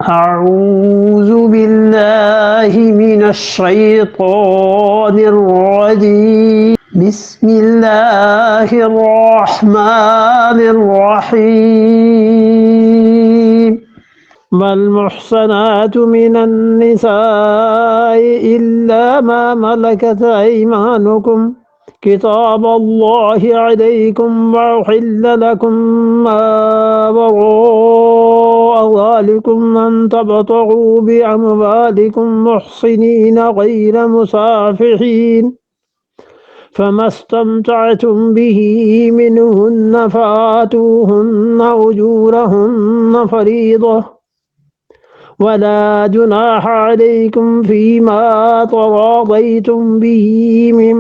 أعوذ بالله من الشيطان الرجيم بسم الله الرحمن الرحيم والمحصنات من النساء إلا ما ملكت أيمانكم كتاب الله عليكم وأحل لكم ما وراء ذلكم أن تبتغوا بأموالكم محصنين غير مسافحين فما استمتعتم به منهن فآتوهن أجورهن فريضة ولا جناح عليكم فيما تراضيتم به من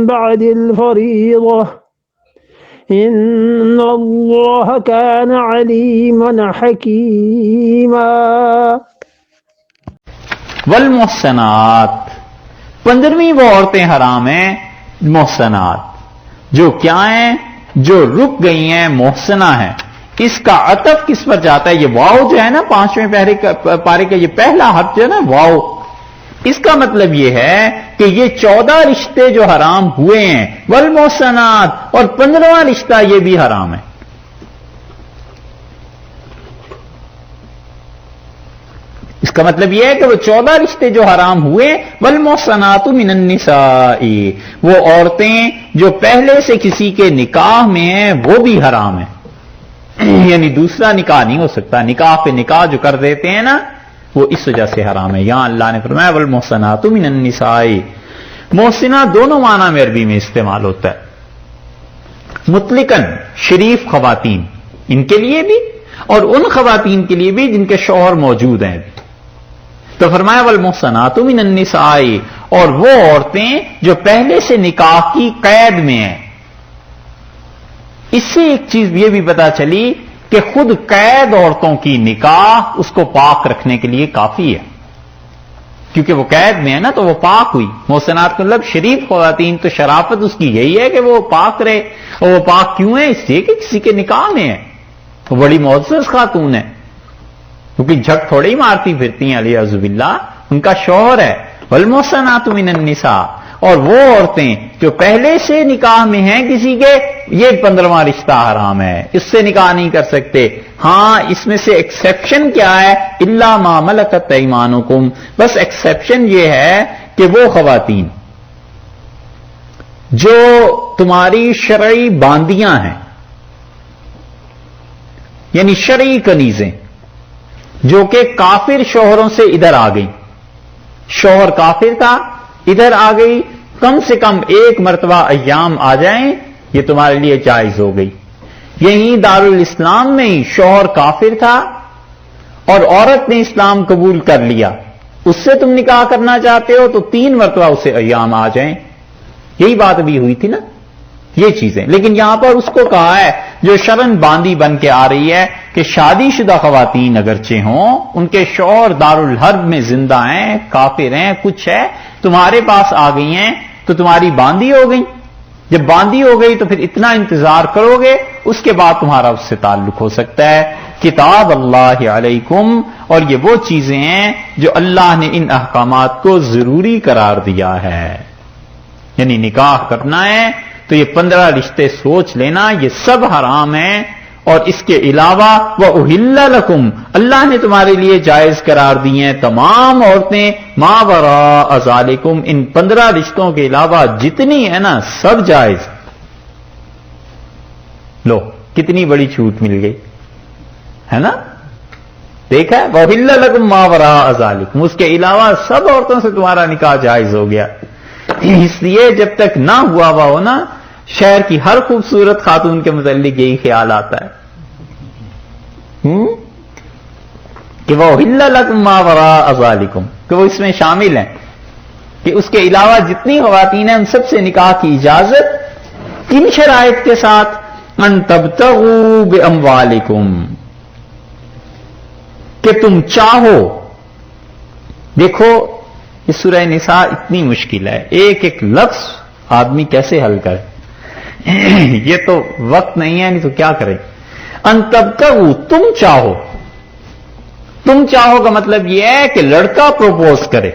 بعد الفريضة إن الله كان عليما حكيما. والمحسنات 15ویں وہ عورتیں حرام ہیں محسنات جو کیا ہیں؟ جو رک گئی ہیں، محسنہ ہیں. اس کا عطف کس پر جاتا ہے؟ یہ واو جو ہے نا 5ویں پارے کا یہ پہلا حرف جو ہے نا واو، اس کا مطلب یہ ہے کہ یہ 14 رشتے جو حرام ہوئے ہیں والمحسنات، اور 15واں رشتہ یہ بھی حرام ہے. اس کا مطلب یہ ہے کہ وہ 14 رشتے جو حرام ہوئے والمحصنات من النساء، وہ عورتیں جو پہلے سے کسی کے نکاح میں ہیں وہ بھی حرام ہیں. یعنی دوسرا نکاح نہیں ہو سکتا، نکاح پہ نکاح جو کر دیتے ہیں نا وہ اس وجہ سے حرام ہے. یہاں اللہ نے فرمایا والمحصنات من النساء. محسنہ دونوں معنی میں عربی میں استعمال ہوتا ہے، مطلقاً شریف خواتین ان کے لیے بھی اور ان خواتین کے لیے بھی جن کے شوہر موجود ہیں. تو فرمایا والمحصنات من النساء، اور وہ عورتیں جو پہلے سے نکاح کی قید میں ہیں. اس سے ایک چیز یہ بھی پتا چلی کہ خود قید عورتوں کی نکاح اس کو پاک رکھنے کے لیے کافی ہے، کیونکہ وہ قید میں ہے نا تو وہ پاک ہوئی. محسنات کا مطلب شریف خواتین، تو شرافت اس کی یہی ہے کہ وہ پاک رہے. اور وہ پاک کیوں ہے؟ اس لیے کہ کسی کے نکاح میں ہے، وہ بڑی معزز خاتون ہے، کیونکہ جھک تھوڑے ہی مارتی پھرتی ہیں علیہ باللہ، ان کا شوہر ہے. والمحصنات من النساء، اور وہ عورتیں جو پہلے سے نکاح میں ہیں کسی کے، یہ 15واں رشتہ حرام ہے، اس سے نکاح نہیں کر سکتے. ہاں اس میں سے ایکسیپشن کیا ہے؟ الا ما ملکت ایمانکم، بس ایکسیپشن یہ ہے کہ وہ خواتین جو تمہاری شرعی باندیاں ہیں، یعنی شرعی کنیزیں، جو کہ کافر شوہروں سے ادھر آ گئی. شوہر کافر تھا، ادھر آ گئی، کم سے کم ایک مرتبہ ایام آ جائیں، یہ تمہارے لیے جائز ہو گئی. یہیں دارالاسلام میں ہی شوہر کافر تھا اور عورت نے اسلام قبول کر لیا، اس سے تم نکاح کرنا چاہتے ہو تو 3 مرتبہ اسے ایام آ جائیں. یہی بات ابھی ہوئی تھی نا، یہ چیزیں. لیکن یہاں پر اس کو کہا ہے جو شرن باندی بن کے آ رہی ہے کہ شادی شدہ خواتین اگرچہ ہوں، ان کے شوہر دارالحرب میں زندہ ہیں، کافر ہیں، کچھ ہے، تمہارے پاس آ گئی ہیں تو تمہاری باندی ہو گئی. جب باندی ہو گئی تو پھر اتنا انتظار کرو گے، اس کے بعد تمہارا اس سے تعلق ہو سکتا ہے. کتاب اللہ علیکم، اور یہ وہ چیزیں ہیں جو اللہ نے ان احکامات کو ضروری قرار دیا ہے. یعنی نکاح کرنا ہے تو یہ 15 رشتے سوچ لینا، یہ سب حرام ہیں. اور اس کے علاوہ وَأُحِلَّ لَكُمْ، اللہ نے تمہارے لیے جائز قرار دی ہیں تمام عورتیں مَا وَرَاءَ ذَلِكُمْ، ان 15 رشتوں کے علاوہ جتنی ہے نا سب جائز. لو کتنی بڑی چھوٹ مل گئی ہے نا، دیکھا ہے وَأُحِلَّ لَكُمْ مَا وَرَاءَ ذَلِكُمْ، اس کے علاوہ سب عورتوں سے تمہارا نکاح جائز ہو گیا. اس لیے جب تک نہ ہوا ہو نا، شہر کی ہر خوبصورت خاتون کے متعلق یہی خیال آتا ہے کہ وہ أُحِلَّ لَكُمْ مَا وَرَاءَ ذَلِكُمْ، کہ وہ اس میں شامل ہیں کہ اس کے علاوہ جتنی خواتین ہیں ان سب سے نکاح کی اجازت، کن شرائط کے ساتھ؟ أَن تَبْتَغُوا بِأَمْوَالِكُمْ، کہ تم چاہو. دیکھو یہ سورہ نساء اتنی مشکل ہے، ایک ایک لفظ آدمی کیسے حل کرے. یہ تو وقت نہیں ہے، نہیں تو کیا کرے. ان تبتغوا، تم چاہو. تم چاہو کا مطلب یہ ہے کہ لڑکا پروپوز کرے.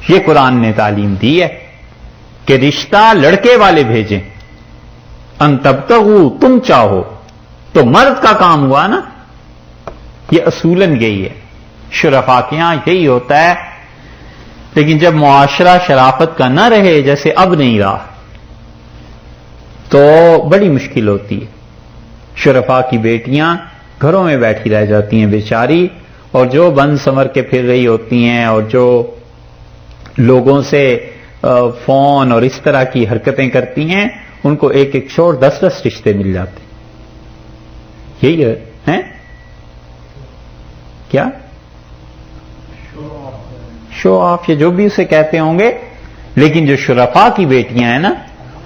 یہ قرآن نے تعلیم دی ہے کہ رشتہ لڑکے والے بھیجیں. ان تبتغوا، تم چاہو، تو مرد کا کام ہوا نا. یہ اصولاً یہی ہے، شرفاء کے یہاں یہی ہوتا ہے. لیکن جب معاشرہ شرافت کا نہ رہے، جیسے اب نہیں رہا، تو بڑی مشکل ہوتی ہے. شرفاء کی بیٹیاں گھروں میں بیٹھی رہ جاتی ہیں بیچاری، اور جو بند سنور کے پھر رہی ہوتی ہیں اور جو لوگوں سے فون اور اس طرح کی حرکتیں کرتی ہیں، ان کو ایک ایک چھوڑ 10 رشتے مل جاتے ہیں. یہی ہے کیا شو آف یا جو بھی اسے کہتے ہوں گے. لیکن جو شرفاء کی بیٹیاں ہیں نا،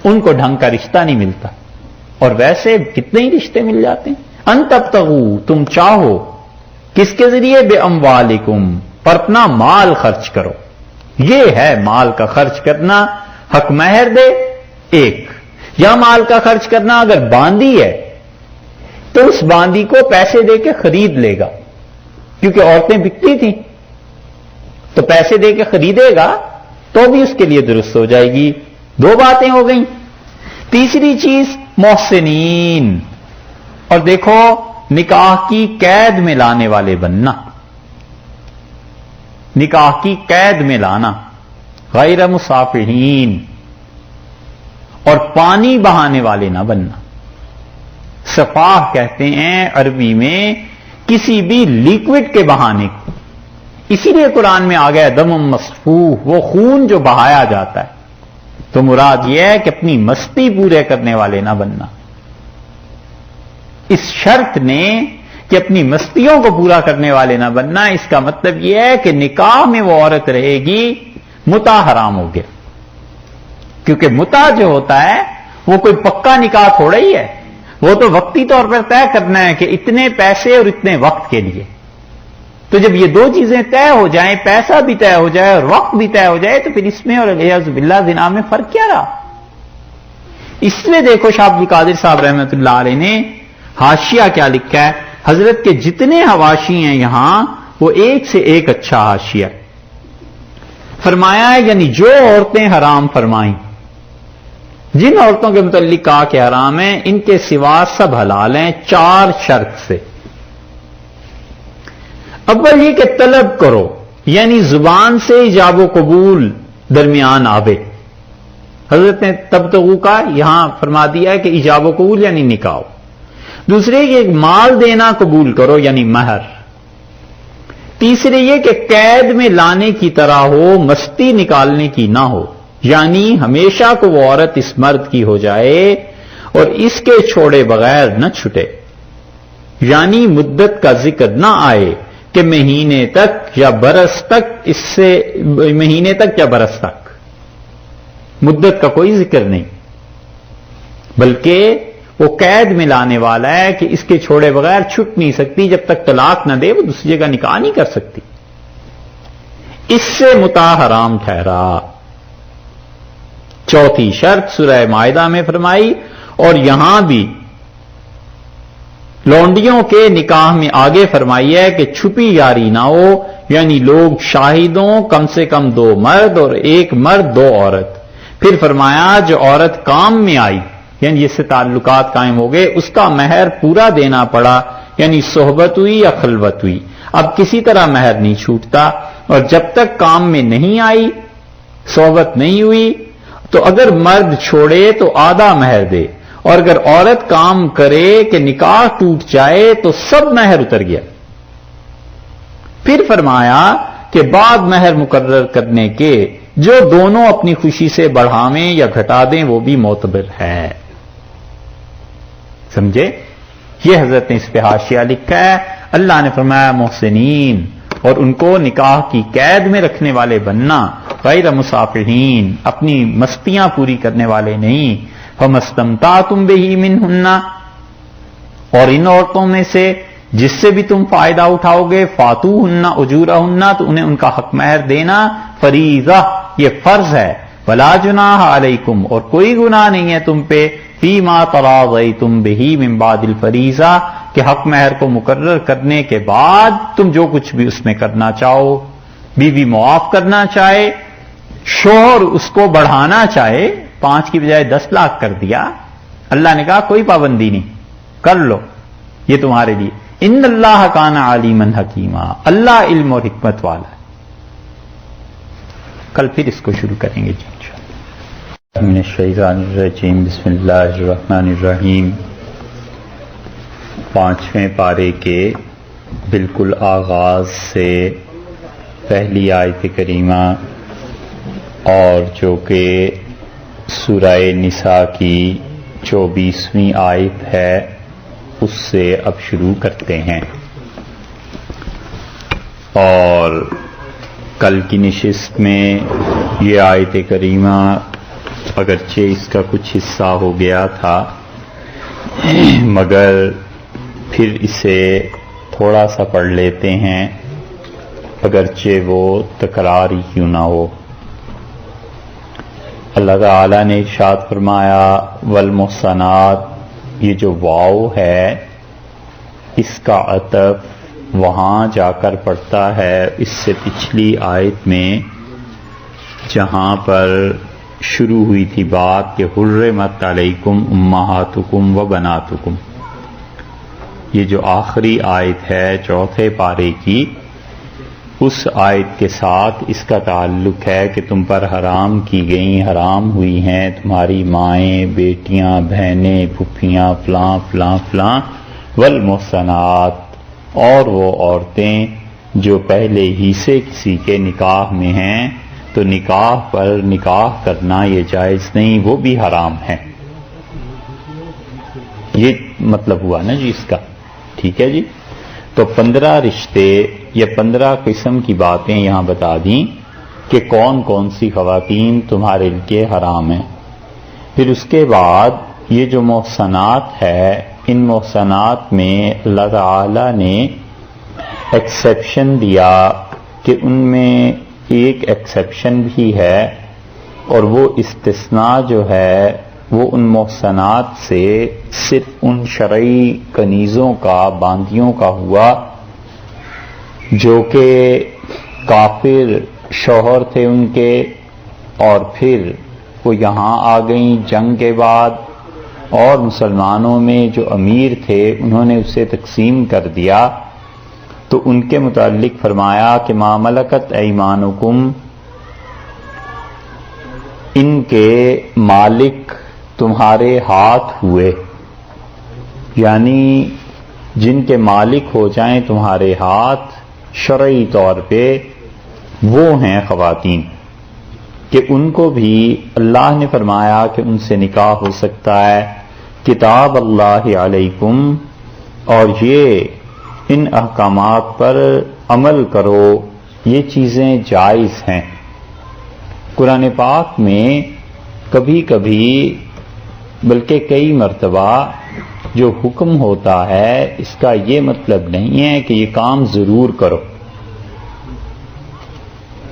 ان کو ڈھنگ کا رشتہ نہیں ملتا، اور ویسے کتنے ہی رشتے مل جاتے ہیں. ان تبتغوا، تم چاہو، کس کے ذریعے؟ بے اموالکم، پر اپنا مال خرچ کرو. یہ ہے مال کا خرچ کرنا. حق مہر دے ایک، یا مال کا خرچ کرنا اگر باندی ہے تو اس باندی کو پیسے دے کے خرید لے گا، کیونکہ عورتیں بکتی تھیں تو پیسے دے کے خریدے گا تو بھی اس کے لیے درست ہو جائے گی. 2 باتیں ہو گئیں. تیسری چیز محسنین، اور دیکھو نکاح کی قید میں لانے والے بننا. نکاح کی قید میں لانا، غیر مسافرین، اور پانی بہانے والے نہ بننا. سفاح کہتے ہیں عربی میں کسی بھی لیکوڈ کے بہانے کو. اسی لیے قرآن میں آ گیا دم مسفوح، وہ خون جو بہایا جاتا ہے. تو مراد یہ ہے کہ اپنی مستی پورے کرنے والے نہ بننا. اس شرط نے کہ اپنی مستیوں کو پورا کرنے والے نہ بننا، اس کا مطلب یہ ہے کہ نکاح میں وہ عورت رہے گی، متع حرام ہو گیا. کیونکہ متع جو ہوتا ہے وہ کوئی پکا نکاح تھوڑا ہی ہے، وہ تو وقتی طور پر طے کرنا ہے کہ اتنے پیسے اور اتنے وقت کے لیے. تو جب یہ 2 چیزیں طے ہو جائیں، پیسہ بھی طے ہو جائے اور وقت بھی طے ہو جائے، تو پھر اس میں اور الیاذ باللہ زنا میں فرق کیا رہا؟ اس میں دیکھو شاہ عبد القادر صاحب رحمۃ اللہ علیہ نے حاشیہ کیا لکھا ہے. حضرت کے جتنے حواشی ہیں یہاں، وہ ایک سے ایک اچھا حاشیہ. فرمایا ہے یعنی جو عورتیں حرام فرمائیں، جن عورتوں کے متعلق کہا کہ حرام ہیں، ان کے سوا سب حلال ہیں 4 شرط سے. اول یہ کہ طلب کرو، یعنی زبان سے ایجاب و قبول درمیان آوے. حضرت نے تبتغوا کا یہاں فرما دیا ہے کہ ایجاب و قبول یعنی نکاح. دوسرے یہ مال دینا قبول کرو یعنی مہر. تیسرے یہ کہ قید میں لانے کی طرح ہو، مستی نکالنے کی نہ ہو، یعنی ہمیشہ کو وہ عورت اس مرد کی ہو جائے اور اس کے چھوڑے بغیر نہ چھٹے. یعنی مدت کا ذکر نہ آئے کہ مہینے تک یا برس تک، اس سے مہینے تک یا برس تک، مدت کا کوئی ذکر نہیں، بلکہ وہ قید میں لانے والا ہے کہ اس کے چھوڑے بغیر چھٹ نہیں سکتی. جب تک طلاق نہ دے وہ دوسری جگہ نکاح نہیں کر سکتی. اس سے متع حرام ٹھہرا. چوتھی شرط سورہ مائدہ میں فرمائی، اور یہاں بھی لونڈیوں کے نکاح میں آگے فرمائی ہے کہ چھپی یاری نہ ہو، یعنی لوگ شاہدوں، کم سے کم 2 مرد اور 1 مرد 2 عورت. پھر فرمایا جو عورت کام میں آئی، یعنی اس سے تعلقات قائم ہو گئے، اس کا مہر پورا دینا پڑا، یعنی صحبت ہوئی یا خلوت ہوئی. اب کسی طرح مہر نہیں چھوٹتا. اور جب تک کام میں نہیں آئی، صحبت نہیں ہوئی، تو اگر مرد چھوڑے تو آدھا مہر دے، اور اگر عورت کام کرے کہ نکاح ٹوٹ جائے تو سب مہر اتر گیا. پھر فرمایا کہ بعد مہر مقرر کرنے کے جو دونوں اپنی خوشی سے بڑھاویں یا گھٹا دیں وہ بھی معتبر ہے. سمجھے؟ یہ حضرت نے اس پہ حاشیہ لکھا ہے. اللہ نے فرمایا محسنین، اور ان کو نکاح کی قید میں رکھنے والے بننا، غیر مسافرین، اپنی مستیاں پوری کرنے والے نہیں. فمستمتعتم بہ منہن، اور ان عورتوں میں سے جس سے بھی تم فائدہ اٹھاؤ گے، فاتوہن اجورہن، تو انہیں ان کا حق مہر دینا فریضہ، یہ فرض ہے. ولا جناح علیکم، اور کوئی گناہ نہیں ہے تم پہ، فیما تراضیتم بہ من بعد الفریضہ، کہ حق مہر کو مقرر کرنے کے بعد تم جو کچھ بھی اس میں کرنا چاہو، بیوی معاف کرنا چاہے، شوہر اس کو بڑھانا چاہے، 5 کی بجائے 10 لاکھ کر دیا، اللہ نے کہا کوئی پابندی نہیں، کر لو، یہ تمہارے لیے۔ ان اللہ کان علیما حکیما، اللہ علم اور حکمت والا ہے۔ کل پھر اس کو شروع کریں گے جی انشاءاللہ۔ من الشیطان الرجیم، بسم اللہ الرحمن الرحیم۔ 5ویں پارے کے بالکل آغاز سے پہلی آیت کریمہ اور جو کہ سورہ نساء کی 24ویں آیت ہے اس سے اب شروع کرتے ہیں۔ اور کل کی نشست میں یہ آیت کریمہ اگرچہ اس کا کچھ حصہ ہو گیا تھا مگر پھر اسے تھوڑا سا پڑھ لیتے ہیں، اگرچہ وہ تکرار ہی کیوں نہ ہو۔ اللہ تعالیٰ نے ارشاد فرمایا والمحصنات، یہ جو واو ہے اس کا عطف وہاں جا کر پڑتا ہے اس سے پچھلی آیت میں جہاں پر شروع ہوئی تھی بات کہ حرمت علیکم امہاتکم و بناتکم۔ یہ جو آخری آیت ہے 4تھے پارے کی، اس آیت کے ساتھ اس کا تعلق ہے کہ تم پر حرام کی گئیں، حرام ہوئی ہیں تمہاری مائیں، بیٹیاں، بہنیں، پھپھیاں، فلاں فلاں فلاں، والمحصنات، اور وہ عورتیں جو پہلے ہی سے کسی کے نکاح میں ہیں تو نکاح پر نکاح کرنا یہ جائز نہیں، وہ بھی حرام ہے۔ یہ مطلب ہوا نا جی اس کا، ٹھیک ہے جی۔ تو 15 رشتے یا 15 قسم کی باتیں یہاں بتا دیں کہ کون کون سی خواتین تمہارے لیے حرام ہیں۔ پھر اس کے بعد یہ جو محصنات ہے، ان محصنات میں اللہ تعالی نے ایکسیپشن دیا کہ ان میں ایک ایکسیپشن بھی ہے، اور وہ استثناء جو ہے وہ ان محصنات سے صرف ان شرعی کنیزوں کا، باندیوں کا ہوا جو کہ کافر شوہر تھے ان کے، اور پھر وہ یہاں آ گئیں جنگ کے بعد، اور مسلمانوں میں جو امیر تھے انہوں نے اسے تقسیم کر دیا، تو ان کے متعلق فرمایا کہ ما ملکت ایمانکم، ان کے مالک تمہارے ہاتھ ہوئے، یعنی جن کے مالک ہو جائیں تمہارے ہاتھ شرعی طور پہ وہ ہیں خواتین، کہ ان کو بھی اللہ نے فرمایا کہ ان سے نکاح ہو سکتا ہے۔ کتاب اللہ علیکم، اور یہ ان احکامات پر عمل کرو، یہ چیزیں جائز ہیں۔ قرآن پاک میں کبھی کبھی بلکہ کئی مرتبہ جو حکم ہوتا ہے اس کا یہ مطلب نہیں ہے کہ یہ کام ضرور کرو،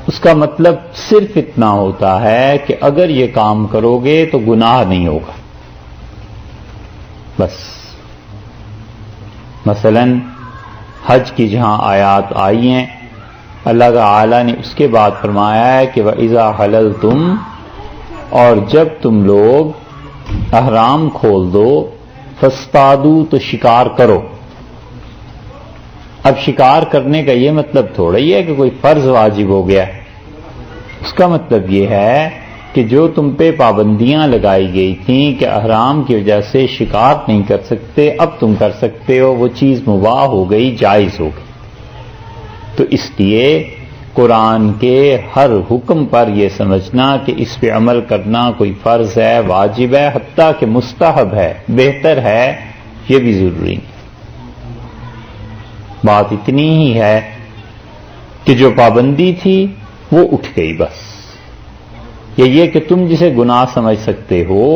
اس کا مطلب صرف اتنا ہوتا ہے کہ اگر یہ کام کرو گے تو گناہ نہیں ہوگا، بس۔ مثلا حج کی جہاں آیات آئی ہیں، اللہ تعالی نے اس کے بعد فرمایا ہے کہ وَإِذَا حَلَلْتُمْ، اور جب تم لوگ احرام کھول دو، فاصطادوا، تو شکار کرو۔ اب شکار کرنے کا یہ مطلب تھوڑا ہی ہے کہ کوئی فرض واجب ہو گیا، اس کا مطلب یہ ہے کہ جو تم پہ پابندیاں لگائی گئی تھیں کہ احرام کی وجہ سے شکار نہیں کر سکتے، اب تم کر سکتے ہو، وہ چیز مباح ہو گئی، جائز ہو گئی۔ تو اس لیے قرآن کے ہر حکم پر یہ سمجھنا کہ اس پہ عمل کرنا کوئی فرض ہے، واجب ہے، حتیٰ کہ مستحب ہے، بہتر ہے، یہ بھی ضروری نہیں۔ بات اتنی ہی ہے کہ جو پابندی تھی وہ اٹھ گئی، بس۔ یہ کہ تم جسے گناہ سمجھ سکتے ہو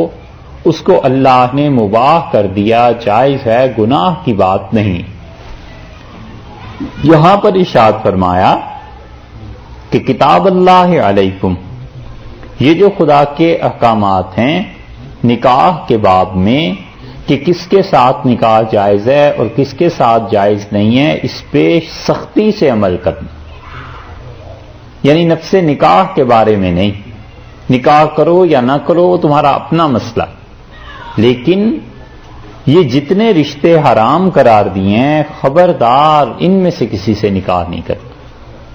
اس کو اللہ نے مباح کر دیا، جائز ہے، گناہ کی بات نہیں۔ یہاں پر ارشاد فرمایا کہ کتاب اللہ علیکم، یہ جو خدا کے احکامات ہیں نکاح کے باب میں کہ کس کے ساتھ نکاح جائز ہے اور کس کے ساتھ جائز نہیں ہے، اس پہ سختی سے عمل کرنا، یعنی نفس نکاح کے بارے میں نہیں، نکاح کرو یا نہ کرو وہ تمہارا اپنا مسئلہ، لیکن یہ جتنے رشتے حرام قرار دیے ہیں خبردار ان میں سے کسی سے نکاح نہیں کرنا،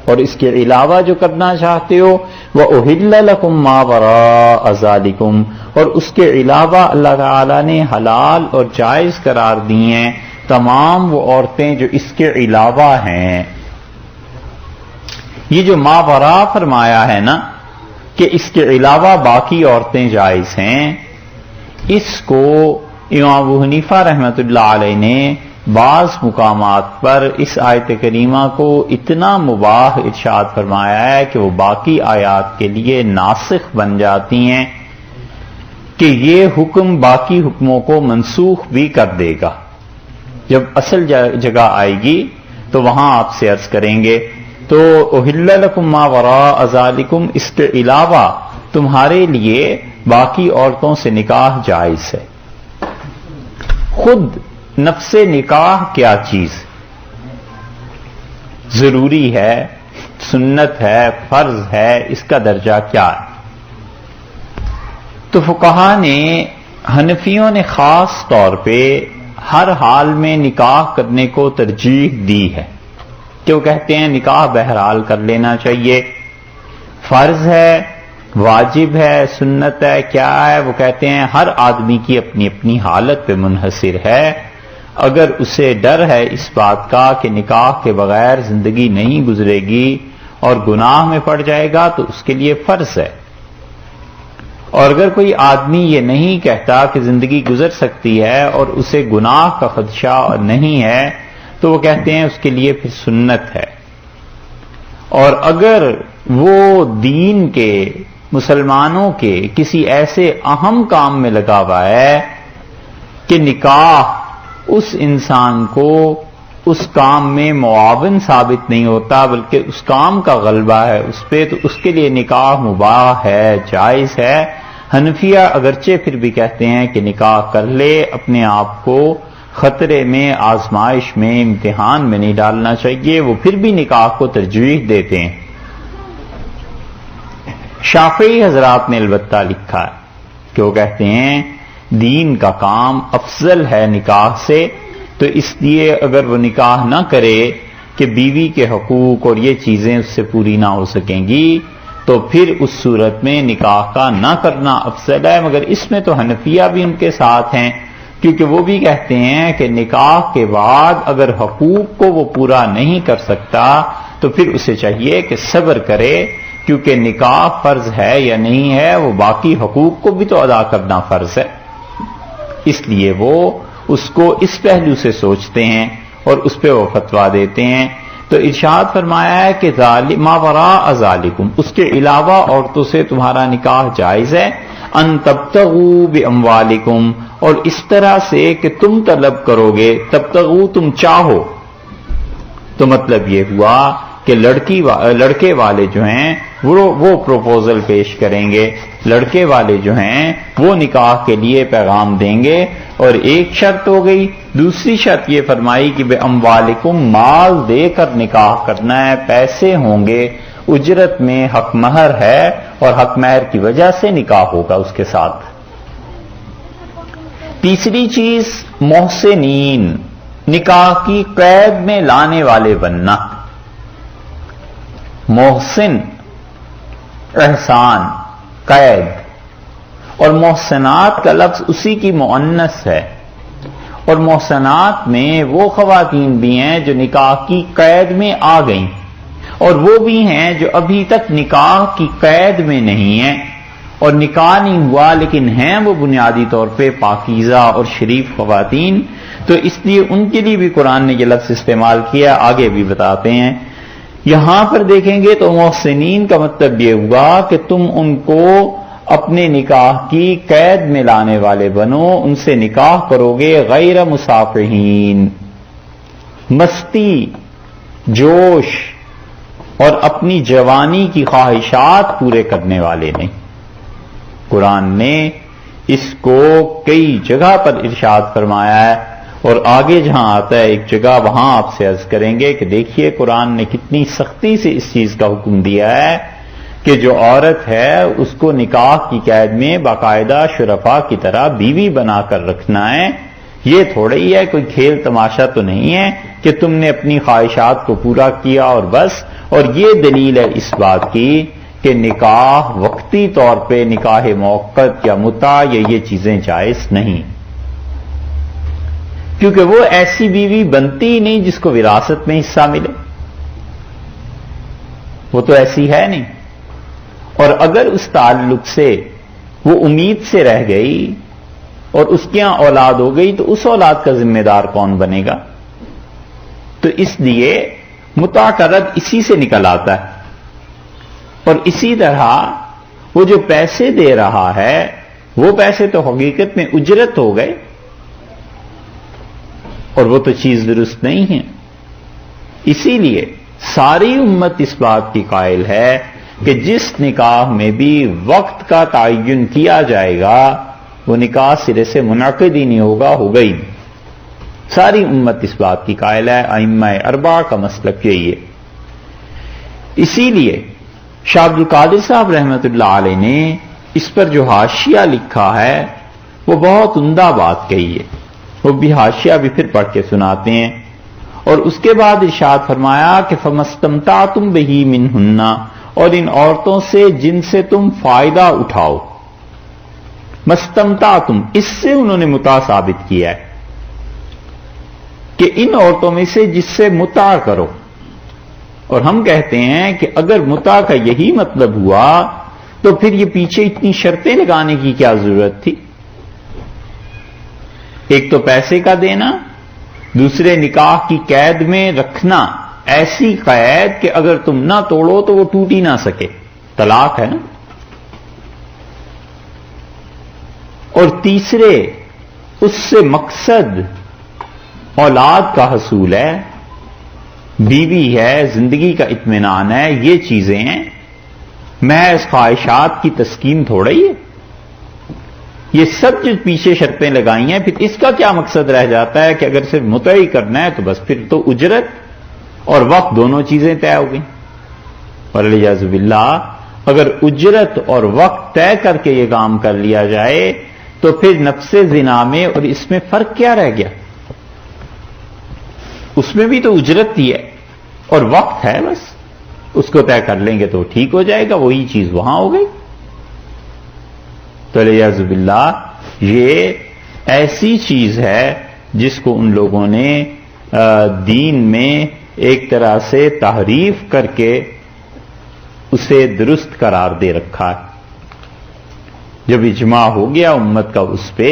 اور اس کے علاوہ جو کرنا چاہتے ہو وَأُحِلَّ لَكُمْ مَا وَرَاءَ ذَلِكُمْ، اور اس کے علاوہ اللہ تعالیٰ نے حلال اور جائز قرار دی ہیں تمام وہ عورتیں جو اس کے علاوہ ہیں۔ یہ جو ما وراء فرمایا ہے نا کہ اس کے علاوہ باقی عورتیں جائز ہیں، اس کو امام ابو حنیفہ رحمۃ اللہ علیہ نے بعض مقامات پر اس آیت کریمہ کو اتنا مباح ارشاد فرمایا ہے کہ وہ باقی آیات کے لیے ناسخ بن جاتی ہیں کہ یہ حکم باقی حکموں کو منسوخ بھی کر دے گا۔ جب اصل جگہ آئے گی تو وہاں آپ سے عرض کریں گے تو احل لکم ما وراء ذالکم، اس کے علاوہ تمہارے لیے باقی عورتوں سے نکاح جائز ہے۔ خود نفس نکاح کیا چیز، ضروری ہے، سنت ہے، فرض ہے، اس کا درجہ کیا ہے؟ تو فقہا نے، حنفیوں نے خاص طور پہ ہر حال میں نکاح کرنے کو ترجیح دی ہے، کہ وہ کہتے ہیں نکاح بہرحال کر لینا چاہیے، فرض ہے، واجب ہے، سنت ہے، کیا ہے؟ وہ کہتے ہیں ہر آدمی کی اپنی اپنی حالت پہ منحصر ہے، اگر اسے ڈر ہے اس بات کا کہ نکاح کے بغیر زندگی نہیں گزرے گی اور گناہ میں پڑ جائے گا تو اس کے لیے فرض ہے، اور اگر کوئی آدمی یہ نہیں کہتا کہ زندگی گزر سکتی ہے اور اسے گناہ کا خدشہ نہیں ہے تو وہ کہتے ہیں اس کے لیے پھر سنت ہے۔ اور اگر وہ دین کے، مسلمانوں کے کسی ایسے اہم کام میں لگا ہوا ہے کہ نکاح اس انسان کو اس کام میں معاون ثابت نہیں ہوتا بلکہ اس کام کا غلبہ ہے اس پہ، تو اس کے لیے نکاح مباح ہے، جائز ہے۔ حنفیہ اگرچہ پھر بھی کہتے ہیں کہ نکاح کر لے، اپنے آپ کو خطرے میں، آزمائش میں، امتحان میں نہیں ڈالنا چاہیے، وہ پھر بھی نکاح کو ترجیح دیتے ہیں۔ شافعی حضرات نے البتہ لکھا ہے کہ وہ کہتے ہیں دین کا کام افضل ہے نکاح سے، تو اس لیے اگر وہ نکاح نہ کرے کہ بیوی کے حقوق اور یہ چیزیں اس سے پوری نہ ہو سکیں گی تو پھر اس صورت میں نکاح کا نہ کرنا افضل ہے۔ مگر اس میں تو حنفیہ بھی ان کے ساتھ ہیں، کیونکہ وہ بھی کہتے ہیں کہ نکاح کے بعد اگر حقوق کو وہ پورا نہیں کر سکتا تو پھر اسے چاہیے کہ صبر کرے، کیونکہ نکاح فرض ہے یا نہیں ہے وہ باقی حقوق کو بھی تو ادا کرنا فرض ہے، اس لیے وہ اس کو اس پہلو سے سوچتے ہیں اور اس پہ وہ فتویٰ دیتے ہیں۔ تو ارشاد فرمایا ہے کہ ما وراء ذالکم، اس کے علاوہ عورتوں سے تمہارا نکاح جائز ہے، ان تبتغوا باموالکم، اور اس طرح سے کہ تم طلب کرو گے، تبتغوا تم چاہو، تو مطلب یہ ہوا کہ لڑکے والے جو ہیں وہ پروپوزل پیش کریں گے، لڑکے والے جو ہیں وہ نکاح کے لیے پیغام دیں گے، اور ایک شرط ہو گئی۔ دوسری شرط یہ فرمائی کہ بے اموالکم، مال دے کر نکاح کرنا ہے، پیسے ہوں گے، اجرت میں حق مہر ہے اور حق مہر کی وجہ سے نکاح ہوگا اس کے ساتھ۔ تیسری چیز محسنین، نکاح کی قید میں لانے والے بننا۔ محسن احسان، قید، اور محسنات کا لفظ اسی کی مؤنث ہے، اور محسنات میں وہ خواتین بھی ہیں جو نکاح کی قید میں آ گئیں، اور وہ بھی ہیں جو ابھی تک نکاح کی قید میں نہیں ہیں اور نکاح نہیں ہوا لیکن ہیں وہ بنیادی طور پہ پاکیزہ اور شریف خواتین، تو اس لیے ان کے لیے بھی قرآن نے یہ لفظ استعمال کیا، آگے بھی بتاتے ہیں۔ یہاں پر دیکھیں گے تو محسنین کا مطلب یہ ہوا کہ تم ان کو اپنے نکاح کی قید میں لانے والے بنو، ان سے نکاح کرو گے غیر مسافحین، مستی، جوش اور اپنی جوانی کی خواہشات پورے کرنے والے نہیں۔ قرآن نے اس کو کئی جگہ پر ارشاد فرمایا ہے، اور آگے جہاں آتا ہے ایک جگہ وہاں آپ سے عرض کریں گے کہ دیکھیے قرآن نے کتنی سختی سے اس چیز کا حکم دیا ہے کہ جو عورت ہے اس کو نکاح کی قید میں باقاعدہ شرفاء کی طرح بیوی بنا کر رکھنا ہے. یہ تھوڑا ہی ہے، کوئی کھیل تماشا تو نہیں ہے کہ تم نے اپنی خواہشات کو پورا کیا اور بس. اور یہ دلیل ہے اس بات کی کہ نکاح وقتی طور پہ نکاح موقت یا متع یا یہ چیزیں جائز نہیں، کیونکہ وہ ایسی بیوی بنتی ہی نہیں جس کو وراثت میں حصہ ملے، وہ تو ایسی ہے نہیں. اور اگر اس تعلق سے وہ امید سے رہ گئی اور اس کے یہاں اولاد ہو گئی تو اس اولاد کا ذمہ دار کون بنے گا؟ تو اس لیے متع کا رد اسی سے نکل آتا ہے. اور اسی طرح وہ جو پیسے دے رہا ہے وہ پیسے تو حقیقت میں اجرت ہو گئے، اور وہ تو چیز درست نہیں ہے. اسی لیے ساری امت اس بات کی قائل ہے کہ جس نکاح میں بھی وقت کا تعین کیا جائے گا وہ نکاح سرے سے منعقد ہی نہیں ہوگا، ہوگا ہی نہیں. ساری امت اس بات کی قائل ہے، ائمہ اربعہ کا مسلک یہی ہے. اسی لیے شاہ عبد القادر صاحب رحمۃ اللہ علیہ نے اس پر جو حاشیہ لکھا ہے وہ بہت عمدہ بات کہی ہے. وہ بھی حاشیہ بھی پھر پڑھ کے سناتے ہیں. اور اس کے بعد ارشاد فرمایا کہ فَمَسْتَمْتَعْتُمْ بِهِ مِنْهُنَّ، اور ان عورتوں سے جن سے تم فائدہ اٹھاؤ. مستمتعتم، اس سے انہوں نے متع ثابت کیا ہے کہ ان عورتوں میں سے جس سے متع کرو. اور ہم کہتے ہیں کہ اگر متع کا یہی مطلب ہوا تو پھر یہ پیچھے اتنی شرطیں لگانے کی کیا ضرورت تھی؟ ایک تو پیسے کا دینا، دوسرے نکاح کی قید میں رکھنا، ایسی قید کہ اگر تم نہ توڑو تو وہ ٹوٹ ہی نہ سکے، طلاق ہے نا. اور تیسرے اس سے مقصد اولاد کا حصول ہے، بیوی ہے، زندگی کا اطمینان ہے، یہ چیزیں ہیں. محض خواہشات کی تسکین تھوڑا ہی ہے. یہ سب جو پیچھے شرطیں لگائی ہیں، پھر اس کا کیا مقصد رہ جاتا ہے کہ اگر صرف متع ہی کرنا ہے تو بس پھر تو اجرت اور وقت دونوں چیزیں طے ہو گئیں. اور والعیاذ باللہ اگر اجرت اور وقت طے کر کے یہ کام کر لیا جائے تو پھر نفس زنا میں اور اس میں فرق کیا رہ گیا؟ اس میں بھی تو اجرت ہی ہے اور وقت ہے، بس اس کو طے کر لیں گے تو ٹھیک ہو جائے گا، وہی چیز وہاں ہو گئی. تو والعیاذ باللہ یہ ایسی چیز ہے جس کو ان لوگوں نے دین میں ایک طرح سے تحریف کر کے اسے درست قرار دے رکھا ہے. جب اجماع ہو گیا امت کا اس پہ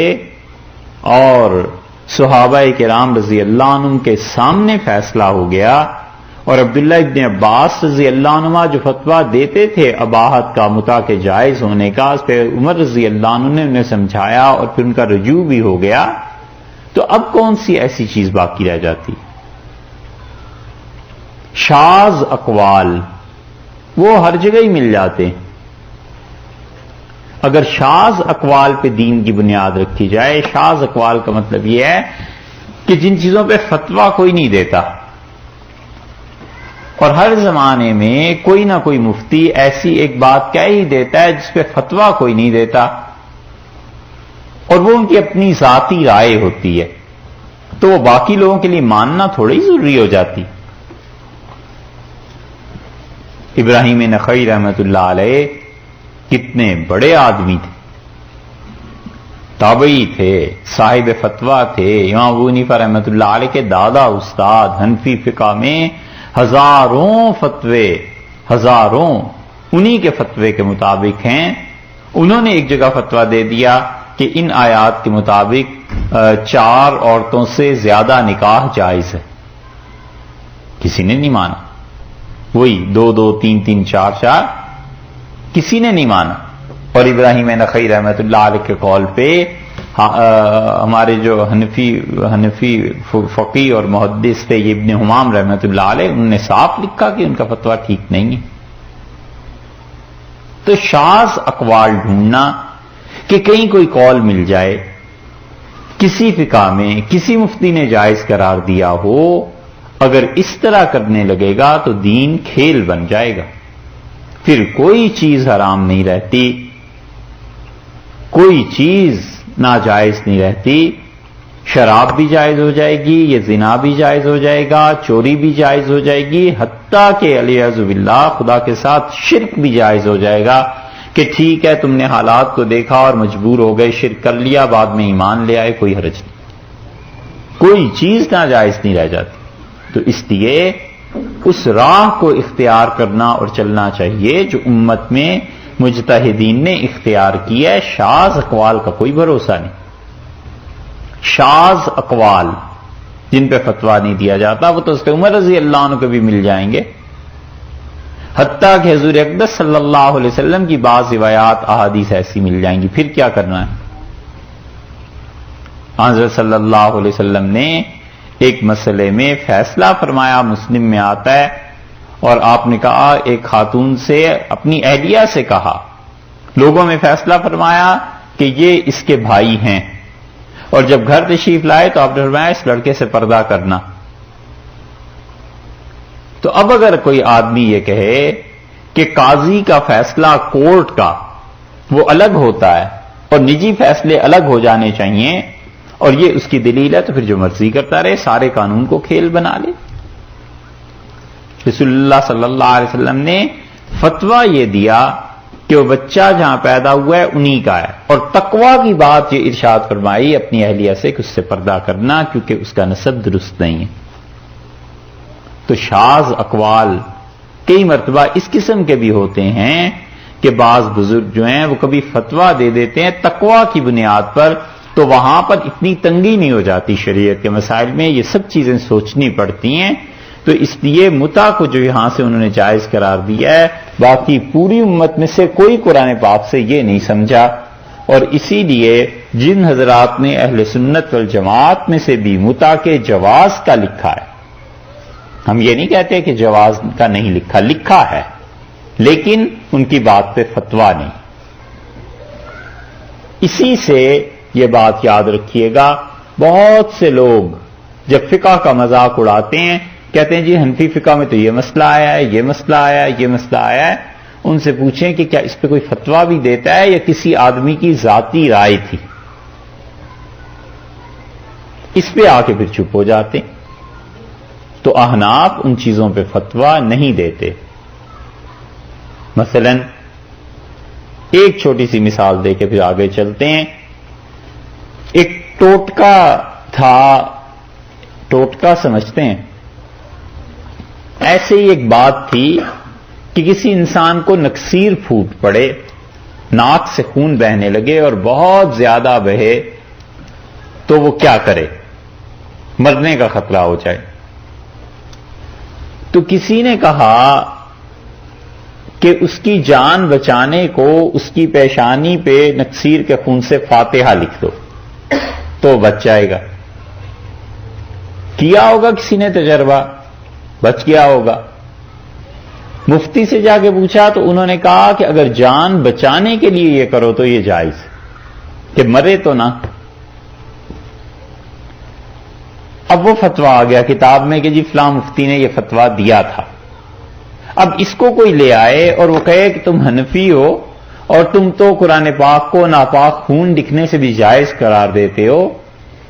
اور صحابہ کرام رضی اللہ عنہم کے سامنے فیصلہ ہو گیا، اور عبداللہ ابن عباس رضی اللہ عنہ جو فتویٰ دیتے تھے اباحت کا، متع کے جائز ہونے کا، اس پہ عمر رضی اللہ عنہ نے انہیں سمجھایا اور پھر ان کا رجوع بھی ہو گیا، تو اب کون سی ایسی چیز باقی رہ جاتی؟ شاذ اقوال وہ ہر جگہ ہی مل جاتے ہیں. اگر شاذ اقوال پہ دین کی بنیاد رکھی جائے، شاذ اقوال کا مطلب یہ ہے کہ جن چیزوں پہ فتویٰ کوئی نہیں دیتا، اور ہر زمانے میں کوئی نہ کوئی مفتی ایسی ایک بات کہہ ہی دیتا ہے جس پہ فتویٰ کوئی نہیں دیتا، اور وہ ان کی اپنی ذاتی رائے ہوتی ہے، تو وہ باقی لوگوں کے لیے ماننا تھوڑی ضروری ہو جاتی. ابراہیم نخعی رحمۃ اللہ علیہ کتنے بڑے آدمی تھے، تابعی تھے، صاحب فتویٰ تھے. امام ابو حنیفہ رحمۃ اللہ علیہ کے دادا استاد، حنفی فقہ میں ہزاروں فتوے، ہزاروں انہی کے فتوے کے مطابق ہیں. انہوں نے ایک جگہ فتویٰ دے دیا کہ ان آیات کے مطابق 4 عورتوں سے زیادہ نکاح جائز ہے. کسی نے نہیں مانا، وہی 2 2 3 3 4 4، کسی نے نہیں مانا. اور ابراہیم نخعی رحمۃ اللہ علیہ کے قول پہ ہمارے جو حنفی فقی اور محدث تھے، یہ ابن حمام رحمۃ اللہ علیہ، انہوں نے صاف لکھا کہ ان کا فتویٰ ٹھیک نہیں ہے. تو شاذ اقوال ڈھونڈنا، کہ کہیں کوئی قول مل جائے کسی فقہ میں کسی مفتی نے جائز قرار دیا ہو، اگر اس طرح کرنے لگے گا تو دین کھیل بن جائے گا، پھر کوئی چیز حرام نہیں رہتی، کوئی چیز ناجائز نہیں رہتی۔ شراب بھی جائز ہو جائے گی، یہ زنا بھی جائز ہو جائے گا، چوری بھی جائز ہو جائے گی، حتیٰ کہ علیہ باللہ خدا کے ساتھ شرک بھی جائز ہو جائے گا کہ ٹھیک ہے تم نے حالات کو دیکھا اور مجبور ہو گئے، شرک کر لیا، بعد میں ایمان لے آئے، کوئی حرج نہیں، کوئی چیز ناجائز نہیں رہ جاتی۔ تو اس لیے اس راہ کو اختیار کرنا اور چلنا چاہیے جو امت میں مجتہدین نے اختیار کیا ہے۔ شاذ اقوال کا کوئی بھروسہ نہیں، شاذ اقوال جن پہ فتویٰ نہیں دیا جاتا وہ تو حضرت عمر رضی اللہ عنہ کو بھی مل جائیں گے، حتیٰ کہ حضور اقدس صلی اللہ علیہ وسلم کی بعض روایات احادیث ایسی مل جائیں گی، پھر کیا کرنا ہے؟ حضرت صلی اللہ علیہ وسلم نے ایک مسئلے میں فیصلہ فرمایا، مسلم میں آتا ہے، اور آپ نے کہا ایک خاتون سے اپنی اہلیہ سے کہا، لوگوں میں فیصلہ فرمایا کہ یہ اس کے بھائی ہیں، اور جب گھر تشریف لائے تو آپ نے فرمایا اس لڑکے سے پردہ کرنا۔ تو اب اگر کوئی آدمی یہ کہے کہ قاضی کا فیصلہ کورٹ کا وہ الگ ہوتا ہے اور نجی فیصلے الگ ہو جانے چاہیے، اور یہ اس کی دلیل ہے، تو پھر جو مرضی کرتا رہے، سارے قانون کو کھیل بنا لے۔ رسول اللہ صلی اللہ علیہ وسلم نے فتویٰ یہ دیا کہ وہ بچہ جہاں پیدا ہوا ہے انہی کا ہے، اور تقویٰ کی بات یہ ارشاد فرمائی اپنی اہلیہ سے کہ اس سے پردہ کرنا کیونکہ اس کا نسب درست نہیں ہے۔ تو شاذ اقوال کئی مرتبہ اس قسم کے بھی ہوتے ہیں کہ بعض بزرگ جو ہیں وہ کبھی فتویٰ دے دیتے ہیں تقویٰ کی بنیاد پر، تو وہاں پر اتنی تنگی نہیں ہو جاتی شریعت کے مسائل میں، یہ سب چیزیں سوچنی پڑتی ہیں۔ تو اس لیے متع کو جو یہاں سے انہوں نے جائز قرار دیا ہے، باقی پوری امت میں سے کوئی قرآن پاک سے یہ نہیں سمجھا، اور اسی لیے جن حضرات نے اہل سنت والجماعت میں سے بھی متع کے جواز کا لکھا ہے، ہم یہ نہیں کہتے کہ جواز کا نہیں لکھا، لکھا ہے، لیکن ان کی بات پہ فتویٰ نہیں۔ اسی سے یہ بات یاد رکھیے گا، بہت سے لوگ جب فقہ کا مذاق اڑاتے ہیں، کہتے ہیں جی حنفی فقہ میں تو یہ مسئلہ آیا ہے، یہ مسئلہ آیا ہے، یہ مسئلہ آیا ہے، ان سے پوچھیں کہ کیا اس پہ کوئی فتویٰ بھی دیتا ہے یا کسی آدمی کی ذاتی رائے تھی؟ اس پہ آ کے پھر چپ ہو جاتے ہیں۔ تو احناف ان چیزوں پہ فتویٰ نہیں دیتے۔ مثلا ایک چھوٹی سی مثال دے کے پھر آگے چلتے ہیں۔ ایک ٹوٹکا تھا، ٹوٹکا سمجھتے ہیں؟ ایسے ہی ایک بات تھی کہ کسی انسان کو نکسیر پھوٹ پڑے، ناک سے خون بہنے لگے اور بہت زیادہ بہے، تو وہ کیا کرے؟ مرنے کا خطرہ ہو جائے۔ تو کسی نے کہا کہ اس کی جان بچانے کو اس کی پیشانی پہ نکسیر کے خون سے فاتحہ لکھ دو تو بچ جائے گا۔ کیا ہوگا کسی نے تجربہ، بچ گیا ہوگا۔ مفتی سے جا کے پوچھا تو انہوں نے کہا کہ اگر جان بچانے کے لیے یہ کرو تو یہ جائز کہ مرے تو نہ۔ اب وہ فتویٰ آ گیا کتاب میں کہ جی فلاں مفتی نے یہ فتویٰ دیا تھا۔ اب اس کو کوئی لے آئے اور وہ کہے کہ تم حنفی ہو اور تم تو قرآن پاک کو ناپاک خون لکھنے سے بھی جائز قرار دیتے ہو،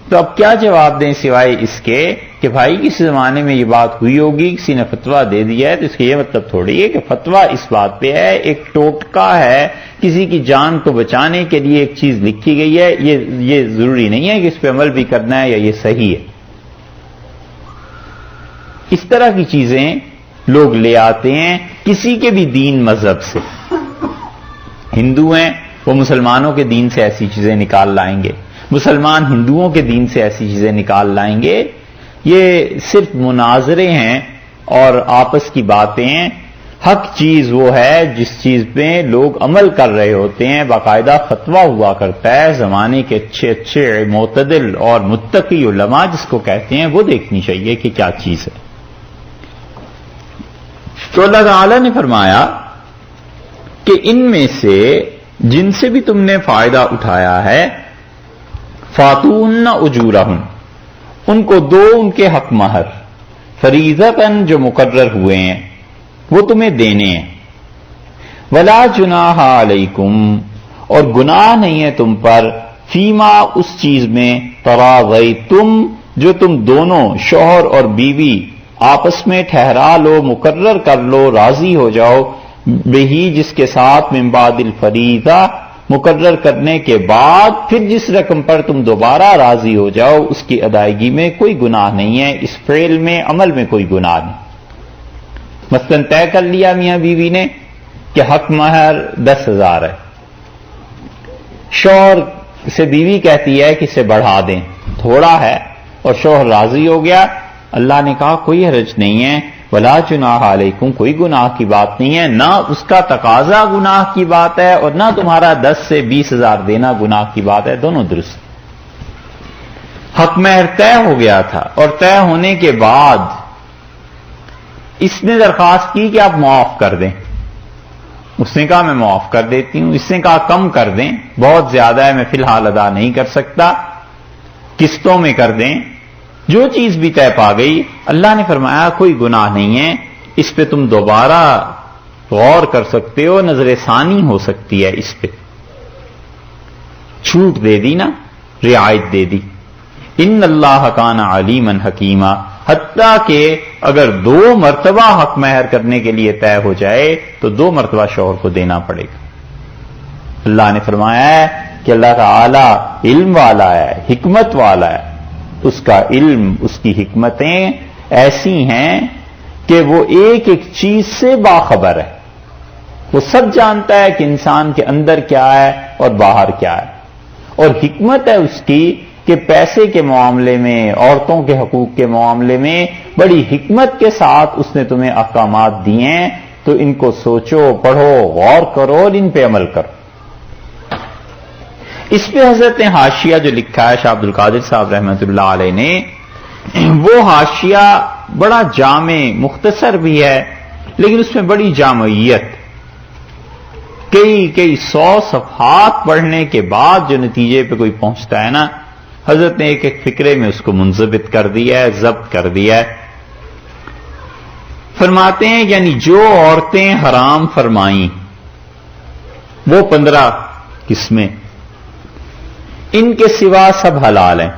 تو اب کیا جواب دیں سوائے اس کے کہ بھائی کسی زمانے میں یہ بات ہوئی ہوگی، کسی نے فتویٰ دے دیا ہے، تو اس کا یہ مطلب تھوڑی ہے کہ فتویٰ اس بات پہ ہے، ایک ٹوٹکا ہے، کسی کی جان کو بچانے کے لیے ایک چیز لکھی گئی ہے، یہ ضروری نہیں ہے کہ اس پہ عمل بھی کرنا ہے یا یہ صحیح ہے۔ اس طرح کی چیزیں لوگ لے آتے ہیں کسی کے بھی دین مذہب سے۔ ہندو ہیں، وہ مسلمانوں کے دین سے ایسی چیزیں نکال لائیں گے، مسلمان ہندوؤں کے دین سے ایسی چیزیں نکال لائیں گے۔ یہ صرف مناظرے ہیں اور آپس کی باتیں ہیں۔ حق چیز وہ ہے جس چیز پہ لوگ عمل کر رہے ہوتے ہیں، باقاعدہ فتویٰ ہوا کرتا ہے، زمانے کے اچھے اچھے معتدل اور متقی علماء جس کو کہتے ہیں، وہ دیکھنی چاہیے کہ کیا چیز ہے۔ تو اللہ تعالی نے فرمایا کہ ان میں سے جن سے بھی تم نے فائدہ اٹھایا ہے، فاتوہن اجورہن، ان کو دو ان کے حق مہر، فریضتاً جو مقرر ہوئے ہیں وہ تمہیں دینے ہیں، ولا جناح علیکم، اور گناہ نہیں ہے تم پر، فیما اس چیز میں، تراضیتم جو تم دونوں شوہر اور بیوی آپس میں ٹھہرا لو، مقرر کر لو، راضی ہو جاؤ، بہی جس کے ساتھ، من بعد الفریضہ مقرر کرنے کے بعد پھر جس رقم پر تم دوبارہ راضی ہو جاؤ اس کی ادائیگی میں کوئی گناہ نہیں ہے، اس فعل میں، عمل میں کوئی گناہ نہیں۔ مثلا طے کر لیا میاں بیوی نے کہ حق مہر 10,000 ہے، شوہر سے بیوی کہتی ہے کہ اسے بڑھا دیں، تھوڑا ہے، اور شوہر راضی ہو گیا، اللہ نے کہا کوئی حرج نہیں ہے، ولا جناح علیکم، کوئی گناہ کی بات نہیں ہے، نہ اس کا تقاضا گناہ کی بات ہے اور نہ تمہارا 10 سے 20,000 دینا گناہ کی بات ہے، دونوں درست۔ حق مہر طے ہو گیا تھا، اور طے ہونے کے بعد اس نے درخواست کی کہ آپ معاف کر دیں، اس نے کہا میں معاف کر دیتی ہوں، اس نے کہا کم کر دیں، بہت زیادہ ہے، میں فی الحال ادا نہیں کر سکتا، قسطوں میں کر دیں، جو چیز بھی طے پا گئی، اللہ نے فرمایا کوئی گناہ نہیں ہے، اس پہ تم دوبارہ غور کر سکتے ہو، نظر ثانی ہو سکتی ہے، اس پہ چھوٹ دے دی نا، رعایت دے دی۔ ان اللہ کان علیما حکیما، حتیٰ کہ اگر 2 مرتبہ حق مہر کرنے کے لیے طے ہو جائے تو 2 مرتبہ شوہر کو دینا پڑے گا۔ اللہ نے فرمایا ہے کہ اللہ تعالی علم والا ہے، حکمت والا ہے، اس کا علم، اس کی حکمتیں ایسی ہیں کہ وہ ایک ایک چیز سے باخبر ہے، وہ سب جانتا ہے کہ انسان کے اندر کیا ہے اور باہر کیا ہے، اور حکمت ہے اس کی کہ پیسے کے معاملے میں، عورتوں کے حقوق کے معاملے میں بڑی حکمت کے ساتھ اس نے تمہیں احکامات دیے ہیں، تو ان کو سوچو، پڑھو، غور کرو اور ان پہ عمل کرو۔ اس پہ حضرت نے حاشیہ جو لکھا ہے شاہ عبد القادر صاحب رحمۃ اللہ علیہ نے، وہ حاشیہ بڑا جامع، مختصر بھی ہے، لیکن اس میں بڑی جامعیت، کئی 100 صفحات پڑھنے کے بعد جو نتیجے پہ کوئی پہنچتا ہے نا، حضرت نے ایک فقرے میں اس کو منضبط کر دیا ہے، ضبط کر دیا ہے۔ فرماتے ہیں یعنی جو عورتیں حرام فرمائیں وہ 15 قسمیں، ان کے سوا سب حلال ہیں،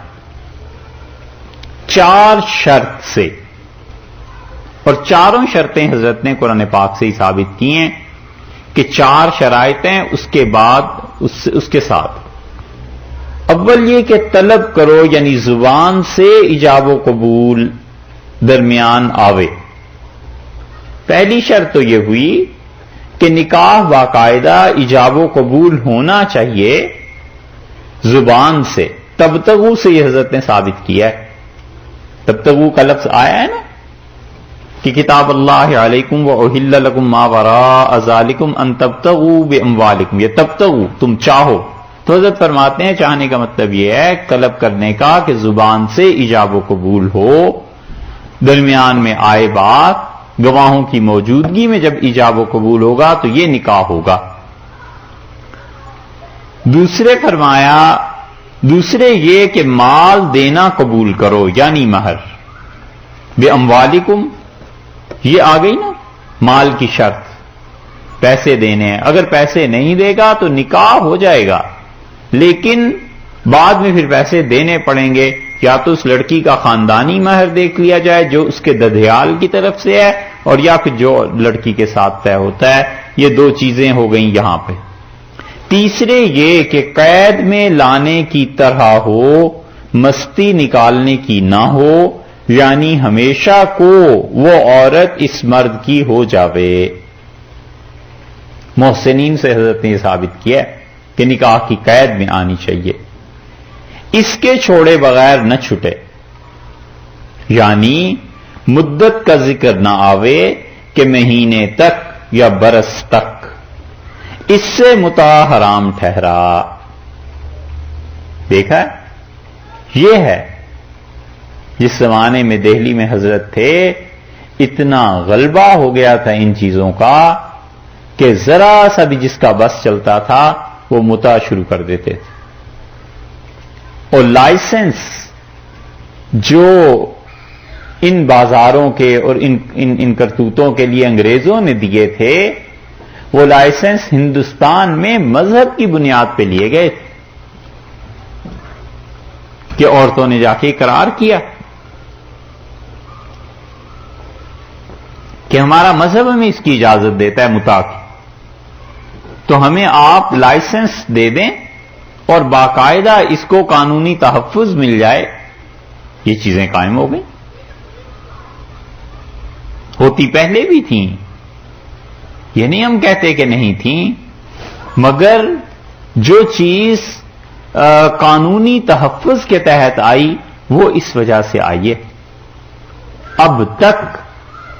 4 شرط سے، اور چاروں شرطیں حضرت نے قرآن پاک سے ہی ثابت کی ہیں کہ 4 شرائطیں اس کے بعد اس کے ساتھ۔ اول یہ کہ طلب کرو، یعنی زبان سے ایجاب و قبول درمیان آوے۔ پہلی شرط تو یہ ہوئی کہ نکاح باقاعدہ ایجاب و قبول ہونا چاہیے زبان سے، تبتغوا سے یہ حضرت نے ثابت کیا ہے، تبتغوا کا لفظ آیا ہے نا کہ کتاب اللہ علیکم واحل لکم ما وراء ذالکم ان تبتغوا باموالکم، یہ تبتغوا تم چاہو، تو حضرت فرماتے ہیں چاہنے کا مطلب یہ ہے طلب کرنے کا کہ زبان سے ایجاب و قبول ہو، درمیان میں آئے بات، گواہوں کی موجودگی میں جب ایجاب و قبول ہوگا تو یہ نکاح ہوگا۔ دوسرے یہ کہ مال دینا قبول کرو، یعنی مہر، بے اموالکم، یہ آ گئی نا مال کی شرط، پیسے دینے ہیں، اگر پیسے نہیں دے گا تو نکاح ہو جائے گا، لیکن بعد میں پھر پیسے دینے پڑیں گے، یا تو اس لڑکی کا خاندانی مہر دیکھ لیا جائے جو اس کے ددھیال کی طرف سے ہے، اور یا پھر جو لڑکی کے ساتھ طے ہوتا ہے، یہ 2 چیزیں ہو گئیں یہاں پہ۔ تیسرے یہ کہ قید میں لانے کی طرح ہو، مستی نکالنے کی نہ ہو، یعنی ہمیشہ کو وہ عورت اس مرد کی ہو جاوے۔ محسنین سے حضرت نے یہ ثابت کیا کہ نکاح کی قید میں آنی چاہیے، اس کے چھوڑے بغیر نہ چھٹے، یعنی مدت کا ذکر نہ آوے کہ مہینے تک یا برس تک، اس سے متاع حرام ٹھہرا۔ دیکھا یہ ہے جس زمانے میں دہلی میں حضرت تھے، اتنا غلبہ ہو گیا تھا ان چیزوں کا کہ ذرا سا بھی جس کا بس چلتا تھا وہ متع شروع کر دیتے تھے. اور لائسنس جو ان بازاروں کے اور ان کرتوتوں کے لیے انگریزوں نے دیے تھے، وہ لائسنس ہندوستان میں مذہب کی بنیاد پہ لیے گئے تھے کہ عورتوں نے جا کے اقرار کیا کہ ہمارا مذہب ہمیں اس کی اجازت دیتا ہے متع کی، تو ہمیں آپ لائسنس دے دیں اور باقاعدہ اس کو قانونی تحفظ مل جائے. یہ چیزیں قائم ہو گئی، ہوتی پہلے بھی تھیں، یہ نہیں ہم کہتے کہ نہیں تھیں، مگر جو چیز قانونی تحفظ کے تحت آئی وہ اس وجہ سے آئی ہے. اب تک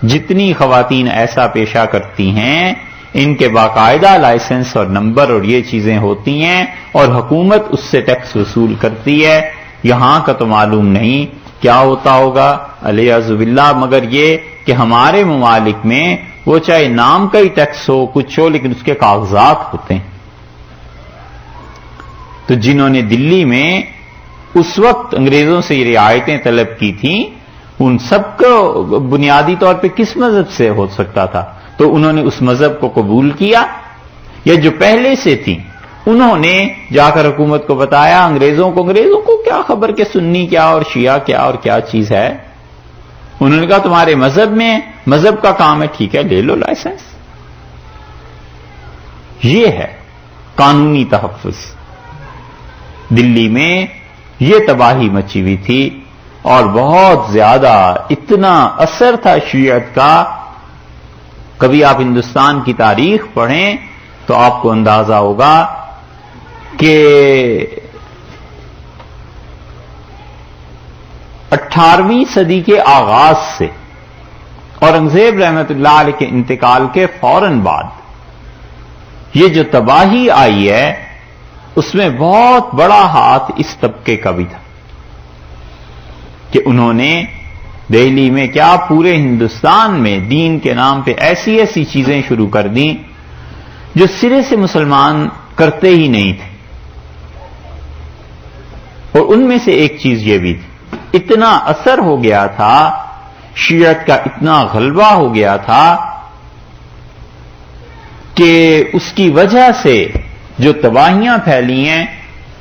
جتنی خواتین ایسا پیشہ کرتی ہیں ان کے باقاعدہ لائسنس اور نمبر اور یہ چیزیں ہوتی ہیں اور حکومت اس سے ٹیکس وصول کرتی ہے. یہاں کا تو معلوم نہیں کیا ہوتا ہوگا علیہ باللہ، مگر یہ کہ ہمارے ممالک میں وہ چاہے نام کا ہی ٹیکس ہو کچھ ہو لیکن اس کے کاغذات ہوتے ہیں. تو جنہوں نے دلی میں اس وقت انگریزوں سے یہ رعایتیں طلب کی تھیں ان سب کو بنیادی طور پہ کس مذہب سے ہو سکتا تھا؟ تو انہوں نے اس مذہب کو قبول کیا، یا جو پہلے سے تھی انہوں نے جا کر حکومت کو بتایا، انگریزوں کو کیا خبر کہ سنی کیا اور شیعہ کیا اور کیا چیز ہے. انہوں نے کہا تمہارے مذہب میں مذہب کا کام ہے، ٹھیک ہے لے لو لائسنس. یہ ہے قانونی تحفظ. دلی میں یہ تباہی مچی ہوئی تھی اور بہت زیادہ اتنا اثر تھا شیعت کا. کبھی آپ ہندوستان کی تاریخ پڑھیں تو آپ کو اندازہ ہوگا کہ 18ویں صدی کے آغاز سے اورنگزیب رحمت اللہ علیہ کے انتقال کے فوراً بعد یہ جو تباہی آئی ہے اس میں بہت بڑا ہاتھ اس طبقے کا بھی تھا کہ انہوں نے دہلی میں کیا پورے ہندوستان میں دین کے نام پہ ایسی ایسی چیزیں شروع کر دیں جو سرے سے مسلمان کرتے ہی نہیں تھے. اور ان میں سے ایک چیز یہ بھی تھی، اتنا اثر ہو گیا تھا شیعت کا، اتنا غلبہ ہو گیا تھا کہ اس کی وجہ سے جو تباہیاں پھیلی ہیں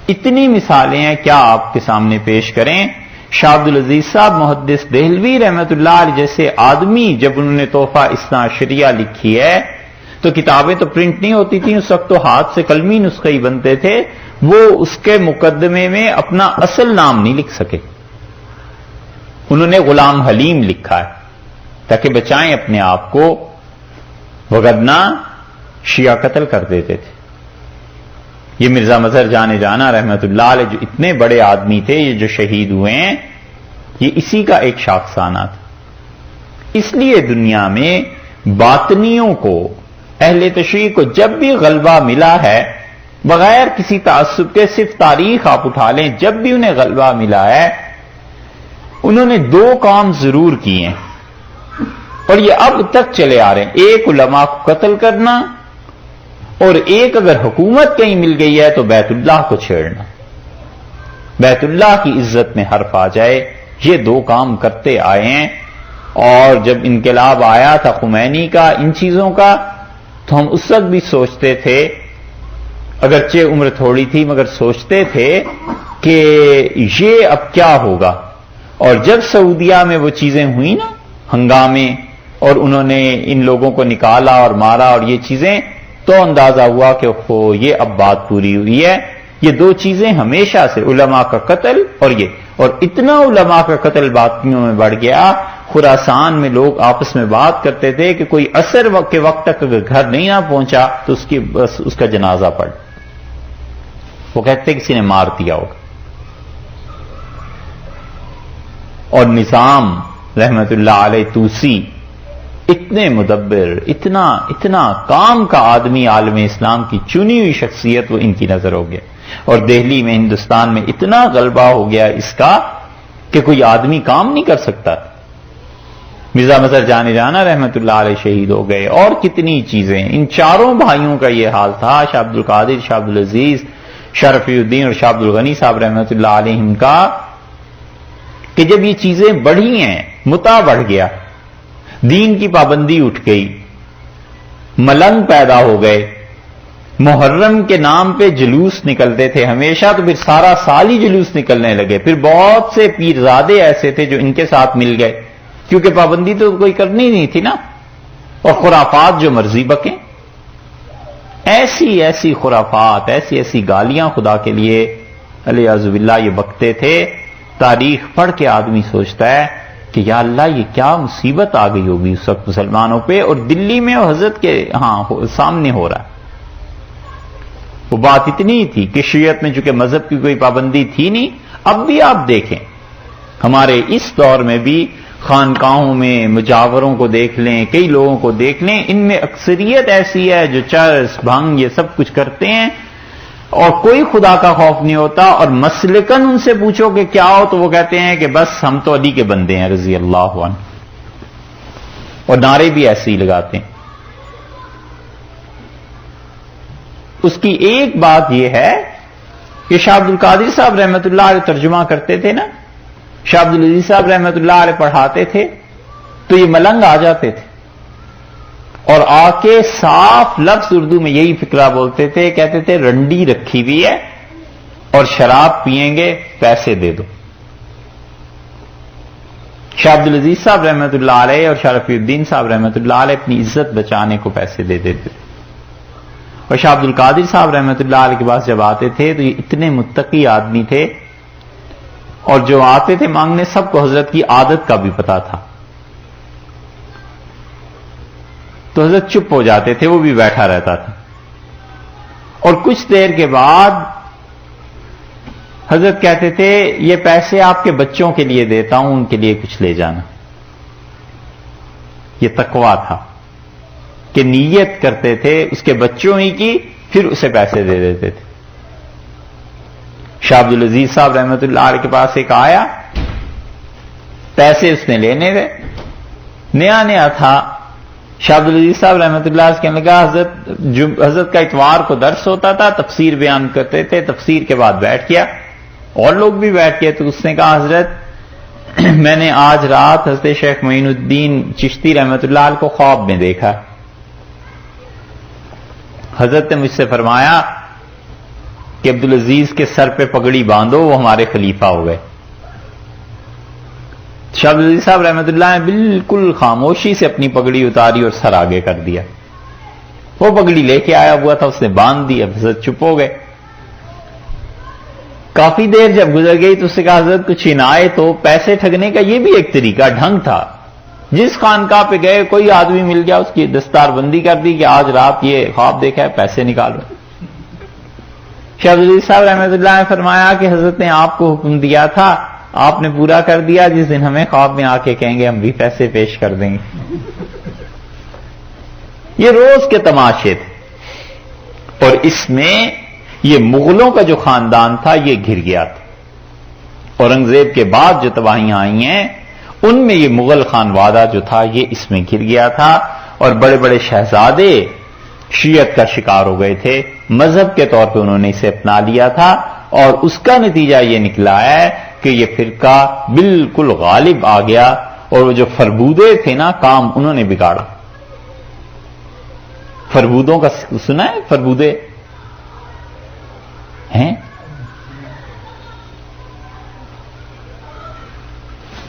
اتنی مثالیں ہیں کیا آپ کے سامنے پیش کریں. شاہ عبدالعزیز صاحب محدث دہلوی رحمت اللہ علیہ جیسے آدمی جب انہوں نے تحفہ اثنا عشریہ لکھی ہے تو کتابیں تو پرنٹ نہیں ہوتی تھیں اس وقت، تو ہاتھ سے قلمی نسخے ہی بنتے تھے. وہ اس کے مقدمے میں اپنا اصل نام نہیں لکھ سکے، انہوں نے غلام حلیم لکھا ہے تاکہ بچائیں اپنے آپ کو، وگرنہ شیعہ قتل کر دیتے تھے. یہ مرزا مظہر جانے جانا رحمت اللہ علیہ جو اتنے بڑے آدمی تھے، یہ جو شہید ہوئے ہیں یہ اسی کا ایک شاخسانہ تھا. اس لیے دنیا میں باطنیوں کو، اہل تشیع کو جب بھی غلبہ ملا ہے بغیر کسی تعصب کے، صرف تاریخ آپ اٹھا لیں، جب بھی انہیں غلبہ ملا ہے انہوں نے دو کام ضرور کیے ہیں اور یہ اب تک چلے آ رہے ہیں. ایک علماء کو قتل کرنا اور ایک اگر حکومت کہیں مل گئی ہے تو بیت اللہ کو چھیڑنا، بیت اللہ کی عزت میں حرف آ جائے. یہ دو کام کرتے آئے ہیں. اور جب انقلاب آیا تھا خمینی کا، ان چیزوں کا، تو ہم اس وقت بھی سوچتے تھے، اگرچہ عمر تھوڑی تھی مگر سوچتے تھے کہ یہ اب کیا ہوگا. اور جب سعودیہ میں وہ چیزیں ہوئیں نا، ہنگامے، اور انہوں نے ان لوگوں کو نکالا اور مارا اور یہ چیزیں، تو اندازہ ہوا کہ یہ اب بات پوری ہوئی ہے. یہ دو چیزیں ہمیشہ سے، علماء کا قتل اور یہ، اور اتنا علماء کا قتل باطنیوں میں بڑھ گیا. خراسان میں لوگ آپس میں بات کرتے تھے کہ کوئی عصر کے وقت تک اگر گھر نہیں نہ پہنچا تو اس کا جنازہ پڑھ، وہ کہتے کسی نے مار دیا ہوگا. اور نظام رحمت اللہ علیہ توسی اتنے مدبر، اتنا کام کا آدمی، عالم اسلام کی چنی ہوئی شخصیت، وہ ان کی نظر ہو گیا. اور دہلی میں، ہندوستان میں اتنا غلبہ ہو گیا اس کا کہ کوئی آدمی کام نہیں کر سکتا. مرزا مظہر جانے جانا رحمت اللہ علیہ شہید ہو گئے، اور کتنی چیزیں. ان چاروں بھائیوں کا یہ حال تھا، شاہ عبد القادر، شاہ عبد العزیز، شاہ رفیع الدین اور شاہ عبد الغنی صاحب رحمت اللہ علیہم کا، کہ جب یہ چیزیں بڑھی ہیں، متع بڑھ گیا، دین کی پابندی اٹھ گئی، ملنگ پیدا ہو گئے، محرم کے نام پہ جلوس نکلتے تھے ہمیشہ، تو پھر سارا سال ہی جلوس نکلنے لگے. پھر بہت سے پیرزادے ایسے تھے جو ان کے ساتھ مل گئے، کیونکہ پابندی تو کوئی کرنی نہیں تھی نا، اور خرافات جو مرضی بکیں، ایسی ایسی خرافات، ایسی ایسی گالیاں خدا کے لیے الیاذ باللہ یہ بکتے تھے. تاریخ پڑھ کے آدمی سوچتا ہے کہ یا اللہ یہ کیا مصیبت آ گئی ہوگی اس وقت مسلمانوں پہ، اور دلی میں اور حضرت کے سامنے ہو رہا ہے. وہ بات اتنی تھی کہ شیعت میں چونکہ مذہب کی کوئی پابندی تھی نہیں. اب بھی آپ دیکھیں ہمارے اس دور میں بھی خانقاہوں میں مجاوروں کو دیکھ لیں، کئی لوگوں کو دیکھ لیں، ان میں اکثریت ایسی ہے جو چرس بھنگ یہ سب کچھ کرتے ہیں اور کوئی خدا کا خوف نہیں ہوتا، اور مسلکن ان سے پوچھو کہ کیا ہو تو وہ کہتے ہیں کہ بس ہم تو علی کے بندے ہیں رضی اللہ عنہ، اور نعرے بھی ایسے ہی لگاتے ہیں. اس کی ایک بات یہ ہے کہ شاہ عبد القادر صاحب رحمت اللہ علیہ ترجمہ کرتے تھے نا، شاہ عبد العزیز صاحب رحمت اللہ علیہ پڑھاتے تھے، تو یہ ملنگ آ جاتے تھے اور آ کے صاف لفظ اردو میں یہی فقرہ بولتے تھے، کہتے تھے رنڈی رکھی ہوئی ہے اور شراب پئیں گے، پیسے دے دو. شاہ عبد العزیز صاحب رحمت اللہ علیہ اور شاہ رفیع الدین صاحب رحمت اللہ علیہ اپنی عزت بچانے کو پیسے دے دیتے تھے. اور شاہ عبد القادر صاحب رحمت اللہ علیہ کے پاس جب آتے تھے تو یہ اتنے متقی آدمی تھے، اور جو آتے تھے مانگنے سب کو حضرت کی عادت کا بھی پتا تھا، تو حضرت چپ ہو جاتے تھے، وہ بھی بیٹھا رہتا تھا. اور کچھ دیر کے بعد حضرت کہتے تھے یہ پیسے آپ کے بچوں کے لیے دیتا ہوں، ان کے لیے کچھ لے جانا. یہ تقویٰ تھا کہ نیت کرتے تھے اس کے بچوں ہی کی، پھر اسے پیسے دے دیتے تھے. شاہ عبد العزیز صاحب رحمت اللہ علیہ کے پاس ایک آیا، پیسے اس نے لینے تھے، نیا نیا تھا. شاہ عبد العزیز صاحب رحمت اللہ علیہ کہنے لگا حضرت کا اتوار کو درس ہوتا تھا، تفسیر بیان کرتے تھے، تفسیر کے بعد بیٹھ گیا، اور لوگ بھی بیٹھ گئے. تو اس نے کہا حضرت میں نے آج رات حضرت شیخ معین الدین چشتی رحمت اللہ علیہ کو خواب میں دیکھا. حضرت نے مجھ سے فرمایا کہ عبدالعزیز کے سر پہ پگڑی باندھو، وہ ہمارے خلیفہ ہو گئے. شاہ عبدالعزیز صاحب رحمت اللہ نے بالکل خاموشی سے اپنی پگڑی اتاری اور سر آگے کر دیا. وہ پگڑی لے کے آیا ہوا تھا، اس نے باندھ دی. اب حضرت چپ ہو گئے. کافی دیر جب گزر گئی تو اس نے کہا حضرت کچھ انائے تو. پیسے ٹھگنے کا یہ بھی ایک طریقہ ڈھنگ تھا. جس خانقاہ پہ گئے کوئی آدمی مل گیا، اس کی دستار بندی کر دی کہ آج رات یہ خواب دیکھا ہے، پیسے نکالو. شاہ عبدالعزیز صاحب رحمت اللہ نے فرمایا کہ حضرت نے آپ کو حکم دیا تھا، آپ نے پورا کر دیا. جس دن ہمیں خواب میں آ کے کہیں گے ہم بھی پیسے پیش کر دیں گے. یہ روز کے تماشے تھے. اور اس میں یہ مغلوں کا جو خاندان تھا یہ گر گیا تھا. اورنگزیب کے بعد جو تباہیاں آئی ہیں ان میں یہ مغل خانوادہ جو تھا یہ اس میں گر گیا تھا، اور بڑے بڑے شہزادے شیعت کا شکار ہو گئے تھے. مذہب کے طور پہ انہوں نے اسے اپنا لیا تھا، اور اس کا نتیجہ یہ نکلا ہے کہ یہ فرقہ بالکل غالب آ گیا. اور وہ جو فربودے تھے نا، کام انہوں نے بگاڑا. فربودوں کا سنا ہے؟ فربودے ہیں؟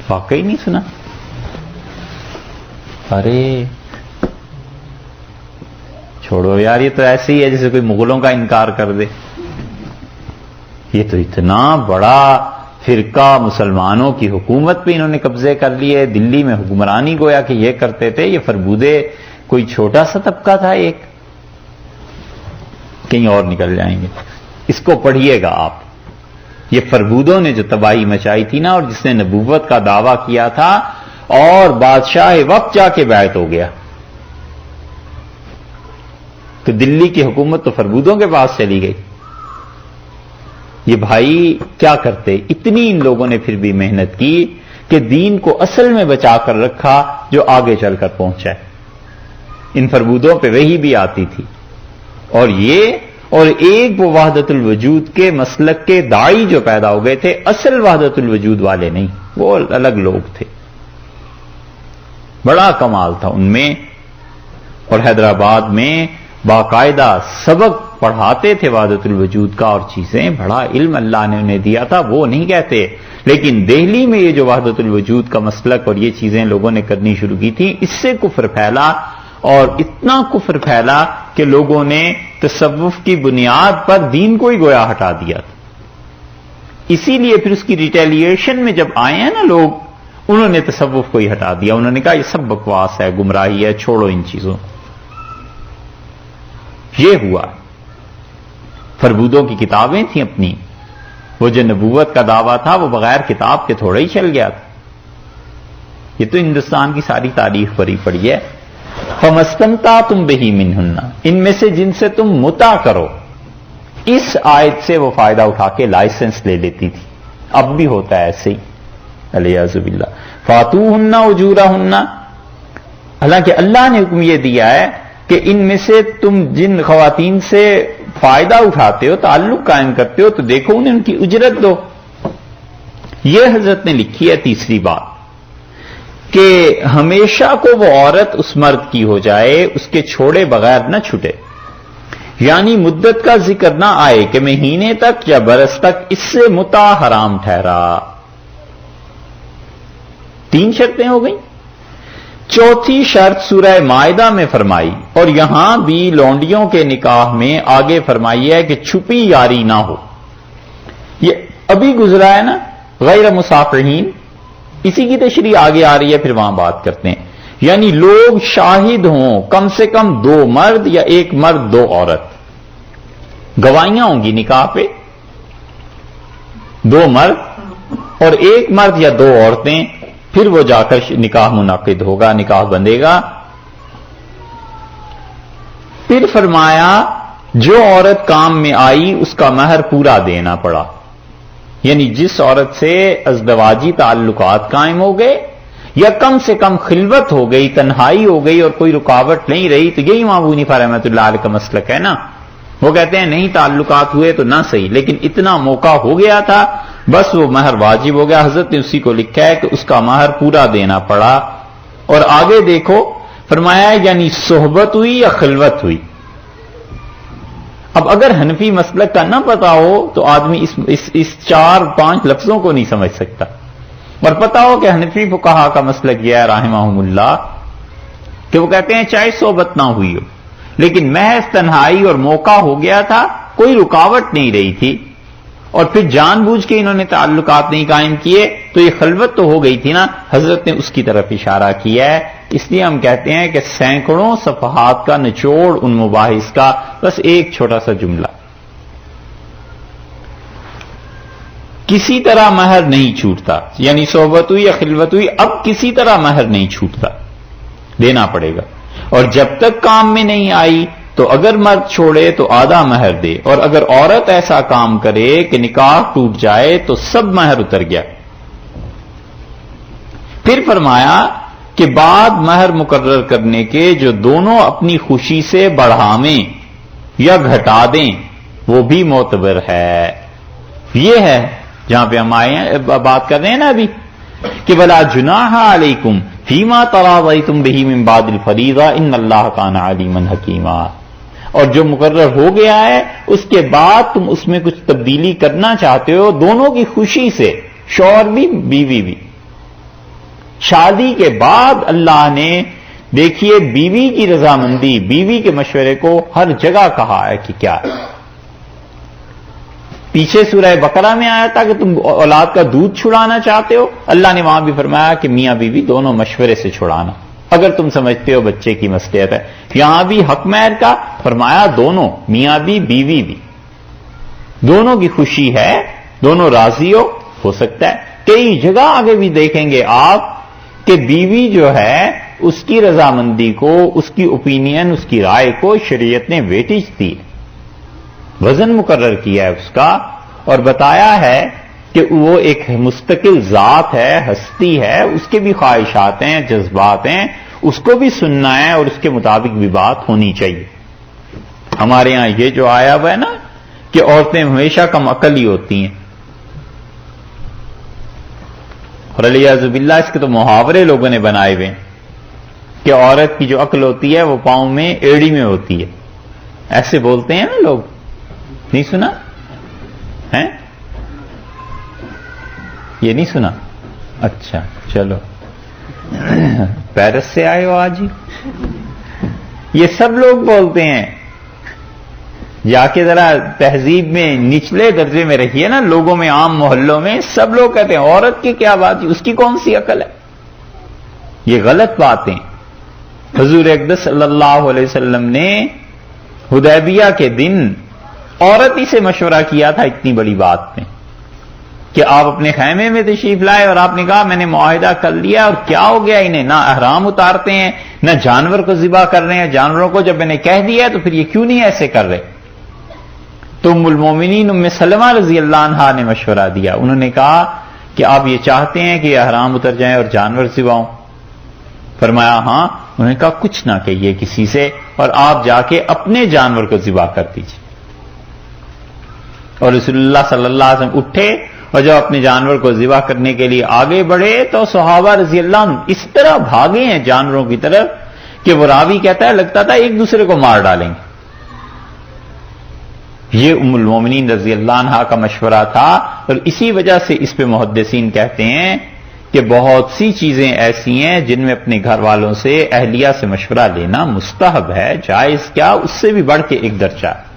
واقعی نہیں سنا؟ ارے چھوڑو یار، یہ تو ایسے ہی ہے جیسے کوئی مغلوں کا انکار کر دے. یہ تو اتنا بڑا فرقہ مسلمانوں کی حکومت پہ انہوں نے قبضے کر لیے. دلی میں حکمرانی گویا کہ یہ کرتے تھے. یہ فربودے کوئی چھوٹا سا طبقہ تھا، ایک کہیں اور نکل جائیں گے. اس کو پڑھیے گا آپ. یہ فربودوں نے جو تباہی مچائی تھی نا، اور جس نے نبوت کا دعویٰ کیا تھا، اور بادشاہ وقت جا کے بیعت ہو گیا. تو دلی کی حکومت تو فربودوں کے پاس چلی گئی. یہ بھائی کیا کرتے؟ اتنی ان لوگوں نے پھر بھی محنت کی کہ دین کو اصل میں بچا کر رکھا جو آگے چل کر پہنچا ہے. ان فربودوں پہ وہی بھی آتی تھی. اور ایک وہ وحدت الوجود کے مسلک کے داعی جو پیدا ہو گئے تھے، اصل وحدت الوجود والے نہیں، وہ الگ لوگ تھے. بڑا کمال تھا ان میں. اور حیدرآباد میں باقاعدہ سبق پڑھاتے تھے وحدت الوجود کا اور چیزیں، بڑا علم اللہ نے انہیں دیا تھا، وہ نہیں کہتے. لیکن دہلی میں یہ جو وحدت الوجود کا مسلک اور یہ چیزیں لوگوں نے کرنی شروع کی تھی، اس سے کفر پھیلا. اور اتنا کفر پھیلا کہ لوگوں نے تصوف کی بنیاد پر دین کو ہی گویا ہٹا دیا تھا. اسی لیے پھر اس کی ریٹیلیشن میں جب آئے ہیں نا لوگ، انہوں نے تصوف کو ہی ہٹا دیا. انہوں نے کہا یہ سب بکواس ہے، گمراہی ہے، چھوڑو ان چیزوں. یہ ہوا. فربودوں کی کتابیں تھیں اپنی، وہ جو نبوت کا دعویٰ تھا وہ بغیر کتاب کے تھوڑا ہی چل گیا تھا. یہ تو ہندوستان کی ساری تاریخ بھری پڑی ہے. فَمَسْتَمْتَعْتُمْ بِهِ مِنْهُنَّ، ان میں سے جن سے تم متع کرو. اس آیت سے وہ فائدہ اٹھا کے لائسنس لے لیتی تھی. اب بھی ہوتا ہے ایسے ہی، علیہ باللہ. فَاتُوهُنَّ أُجُورَهُنَّ، حالانکہ اللہ نے حکم یہ دیا ہے کہ ان میں سے تم جن خواتین سے فائدہ اٹھاتے ہو، تعلق قائم کرتے ہو، تو دیکھو انہیں ان کی اجرت دو. یہ حضرت نے لکھی ہے تیسری بات، کہ ہمیشہ کو وہ عورت اس مرد کی ہو جائے، اس کے چھوڑے بغیر نہ چھوٹے. یعنی مدت کا ذکر نہ آئے کہ مہینے تک یا برس تک، اس سے متع حرام ٹھہرا. 3 شرطیں ہو گئیں. چوتھی شرط سورہ مائدہ میں فرمائی، اور یہاں بھی لونڈیوں کے نکاح میں آگے فرمائی ہے کہ چھپی یاری نہ ہو. یہ ابھی گزرا ہے نا، غیر مصافحین، اسی کی تشریح آگے آ رہی ہے، پھر وہاں بات کرتے ہیں. یعنی لوگ شاہد ہوں، کم سے کم 2 مرد یا 1 مرد 2 عورت، گواہیاں ہوں گی نکاح پہ. 2 مرد اور 1 مرد یا 2 عورتیں، پھر وہ جا کر نکاح منعقد ہوگا، نکاح بندھے گا. پھر فرمایا جو عورت کام میں آئی اس کا مہر پورا دینا پڑا. یعنی جس عورت سے ازدواجی تعلقات قائم ہو گئے یا کم سے کم خلوت ہو گئی، تنہائی ہو گئی اور کوئی رکاوٹ نہیں رہی، تو یہی امام ابو حنیفہ رحمۃ اللہ علیہ کا مسلک ہے نا. وہ کہتے ہیں نہیں تعلقات ہوئے تو نہ صحیح، لیکن اتنا موقع ہو گیا تھا، بس وہ مہر واجب ہو گیا. حضرت نے اسی کو لکھا ہے کہ اس کا مہر پورا دینا پڑا. اور آگے دیکھو فرمایا یعنی صحبت ہوئی یا خلوت ہوئی. اب اگر حنفی مسلک کا نہ پتا ہو تو آدمی اس 4-5 لفظوں کو نہیں سمجھ سکتا. اور پتا ہو کہ حنفی فقہا کا مسلک یہ ہے رحمہم اللہ، کہ وہ کہتے ہیں چاہے صحبت نہ ہوئی ہو لیکن محض تنہائی اور موقع ہو گیا تھا، کوئی رکاوٹ نہیں رہی تھی، اور پھر جان بوجھ کے انہوں نے تعلقات نہیں قائم کیے، تو یہ خلوت تو ہو گئی تھی نا. حضرت نے اس کی طرف اشارہ کیا ہے. اس لیے ہم کہتے ہیں کہ سینکڑوں صفحات کا نچوڑ ان مباحث کا بس ایک چھوٹا سا جملہ. کسی طرح مہر نہیں چھوٹتا، یعنی صحبت ہوئی یا خلوت ہوئی، اب کسی طرح مہر نہیں چھوٹتا، دینا پڑے گا. اور جب تک کام میں نہیں آئی تو اگر مرد چھوڑے تو آدھا مہر دے، اور اگر عورت ایسا کام کرے کہ نکاح ٹوٹ جائے تو سب مہر اتر گیا. پھر فرمایا کہ بعد مہر مقرر کرنے کے جو دونوں اپنی خوشی سے بڑھاویں یا گھٹا دیں وہ بھی معتبر ہے. یہ ہے جہاں پہ ہم آئے ہیں بات کر رہے ہیں نا ابھی، کہ ولا جناح علیکم فیما تراضیتم بہ من بعد الفریضہ ان اللہ کان علیما حکیما. اور جو مقرر ہو گیا ہے اس کے بعد تم اس میں کچھ تبدیلی کرنا چاہتے ہو، دونوں کی خوشی سے، شوہر بھی بیوی بھی. شادی کے بعد اللہ نے دیکھیے بیوی کی رضامندی، بیوی کے مشورے کو ہر جگہ کہا ہے کہ کیا ہے. پیچھے سورہ بقرہ میں آیا تھا کہ تم اولاد کا دودھ چھڑانا چاہتے ہو، اللہ نے وہاں بھی فرمایا کہ میاں بیوی دونوں مشورے سے چھڑانا اگر تم سمجھتے ہو بچے کی مصلحت ہے. یہاں بھی حق مہر کا فرمایا دونوں، میاں بھی بیوی بھی، دونوں کی خوشی ہے، دونوں راضی ہو سکتا ہے. کئی جگہ آگے بھی دیکھیں گے آپ کہ بیوی جو ہے اس کی رضامندی کو، اس کی اوپینین، اس کی رائے کو شریعت نے ویٹیج دی، وزن مقرر کیا ہے اس کا، اور بتایا ہے کہ وہ ایک مستقل ذات ہے، ہستی ہے، اس کے بھی خواہشات ہیں، جذبات ہیں، اس کو بھی سننا ہے اور اس کے مطابق بھی بات ہونی چاہیے۔ ہمارے ہاں یہ جو آیا ہوا ہے نا کہ عورتیں ہمیشہ کم عقل ہی ہوتی ہیں، اور علیاذ باللہ اس کے تو محاورے لوگوں نے بنائے ہوئے ہیں کہ عورت کی جو عقل ہوتی ہے وہ پاؤں میں ایڑی میں ہوتی ہے، ایسے بولتے ہیں نا لوگ، نہیں سنا ہے؟ یہ نہیں سنا؟ اچھا چلو، پیرس سے آئے ہو آج ہی؟ یہ سب لوگ بولتے ہیں، جا کے ذرا تہذیب میں نچلے درجے میں رہیے نا، لوگوں میں، عام محلوں میں سب لوگ کہتے ہیں عورت کی کیا بات ہے، اس کی کون سی عقل ہے؟ یہ غلط باتیں۔ حضور اقدس صلی اللہ علیہ وسلم نے حدیبیہ کے دن عورت ہی سے مشورہ کیا تھا اتنی بڑی بات میں کہ آپ اپنے خیمے میں تشریف لائے اور آپ نے کہا میں نے معاہدہ کر لیا، اور کیا ہو گیا انہیں، نہ احرام اتارتے ہیں نہ جانور کو ذبح کر رہے ہیں، جانوروں کو جب میں نے کہہ دیا تو پھر یہ کیوں نہیں ایسے کر رہے؟ تو ام المومنین ام سلمہ رضی اللہ عنہا نے مشورہ دیا، انہوں نے کہا کہ آپ یہ چاہتے ہیں کہ احرام اتر جائیں اور جانور ذبح ہوں؟ فرمایا ہاں۔ انہوں نے کہا کچھ نہ کہیے کسی سے، اور آپ جا کے اپنے جانور کو ذبح کر دیجیے۔ اور رسول اللہ صلی اللہ علیہ وسلم اٹھے اور جب اپنے جانور کو ذبح کرنے کے لیے آگے بڑھے تو صحابہ رضی اللہ عنہ اس طرح بھاگے ہیں جانوروں کی طرف کہ وہ راوی کہتا ہے لگتا تھا ایک دوسرے کو مار ڈالیں گے۔ یہ ام المومنین رضی اللہ عنہا کا مشورہ تھا، اور اسی وجہ سے اس پہ محدثین کہتے ہیں کہ بہت سی چیزیں ایسی ہیں جن میں اپنے گھر والوں سے، اہلیہ سے مشورہ لینا مستحب ہے، جائز کیا اس سے بھی بڑھ کے ایک درجہ ہے۔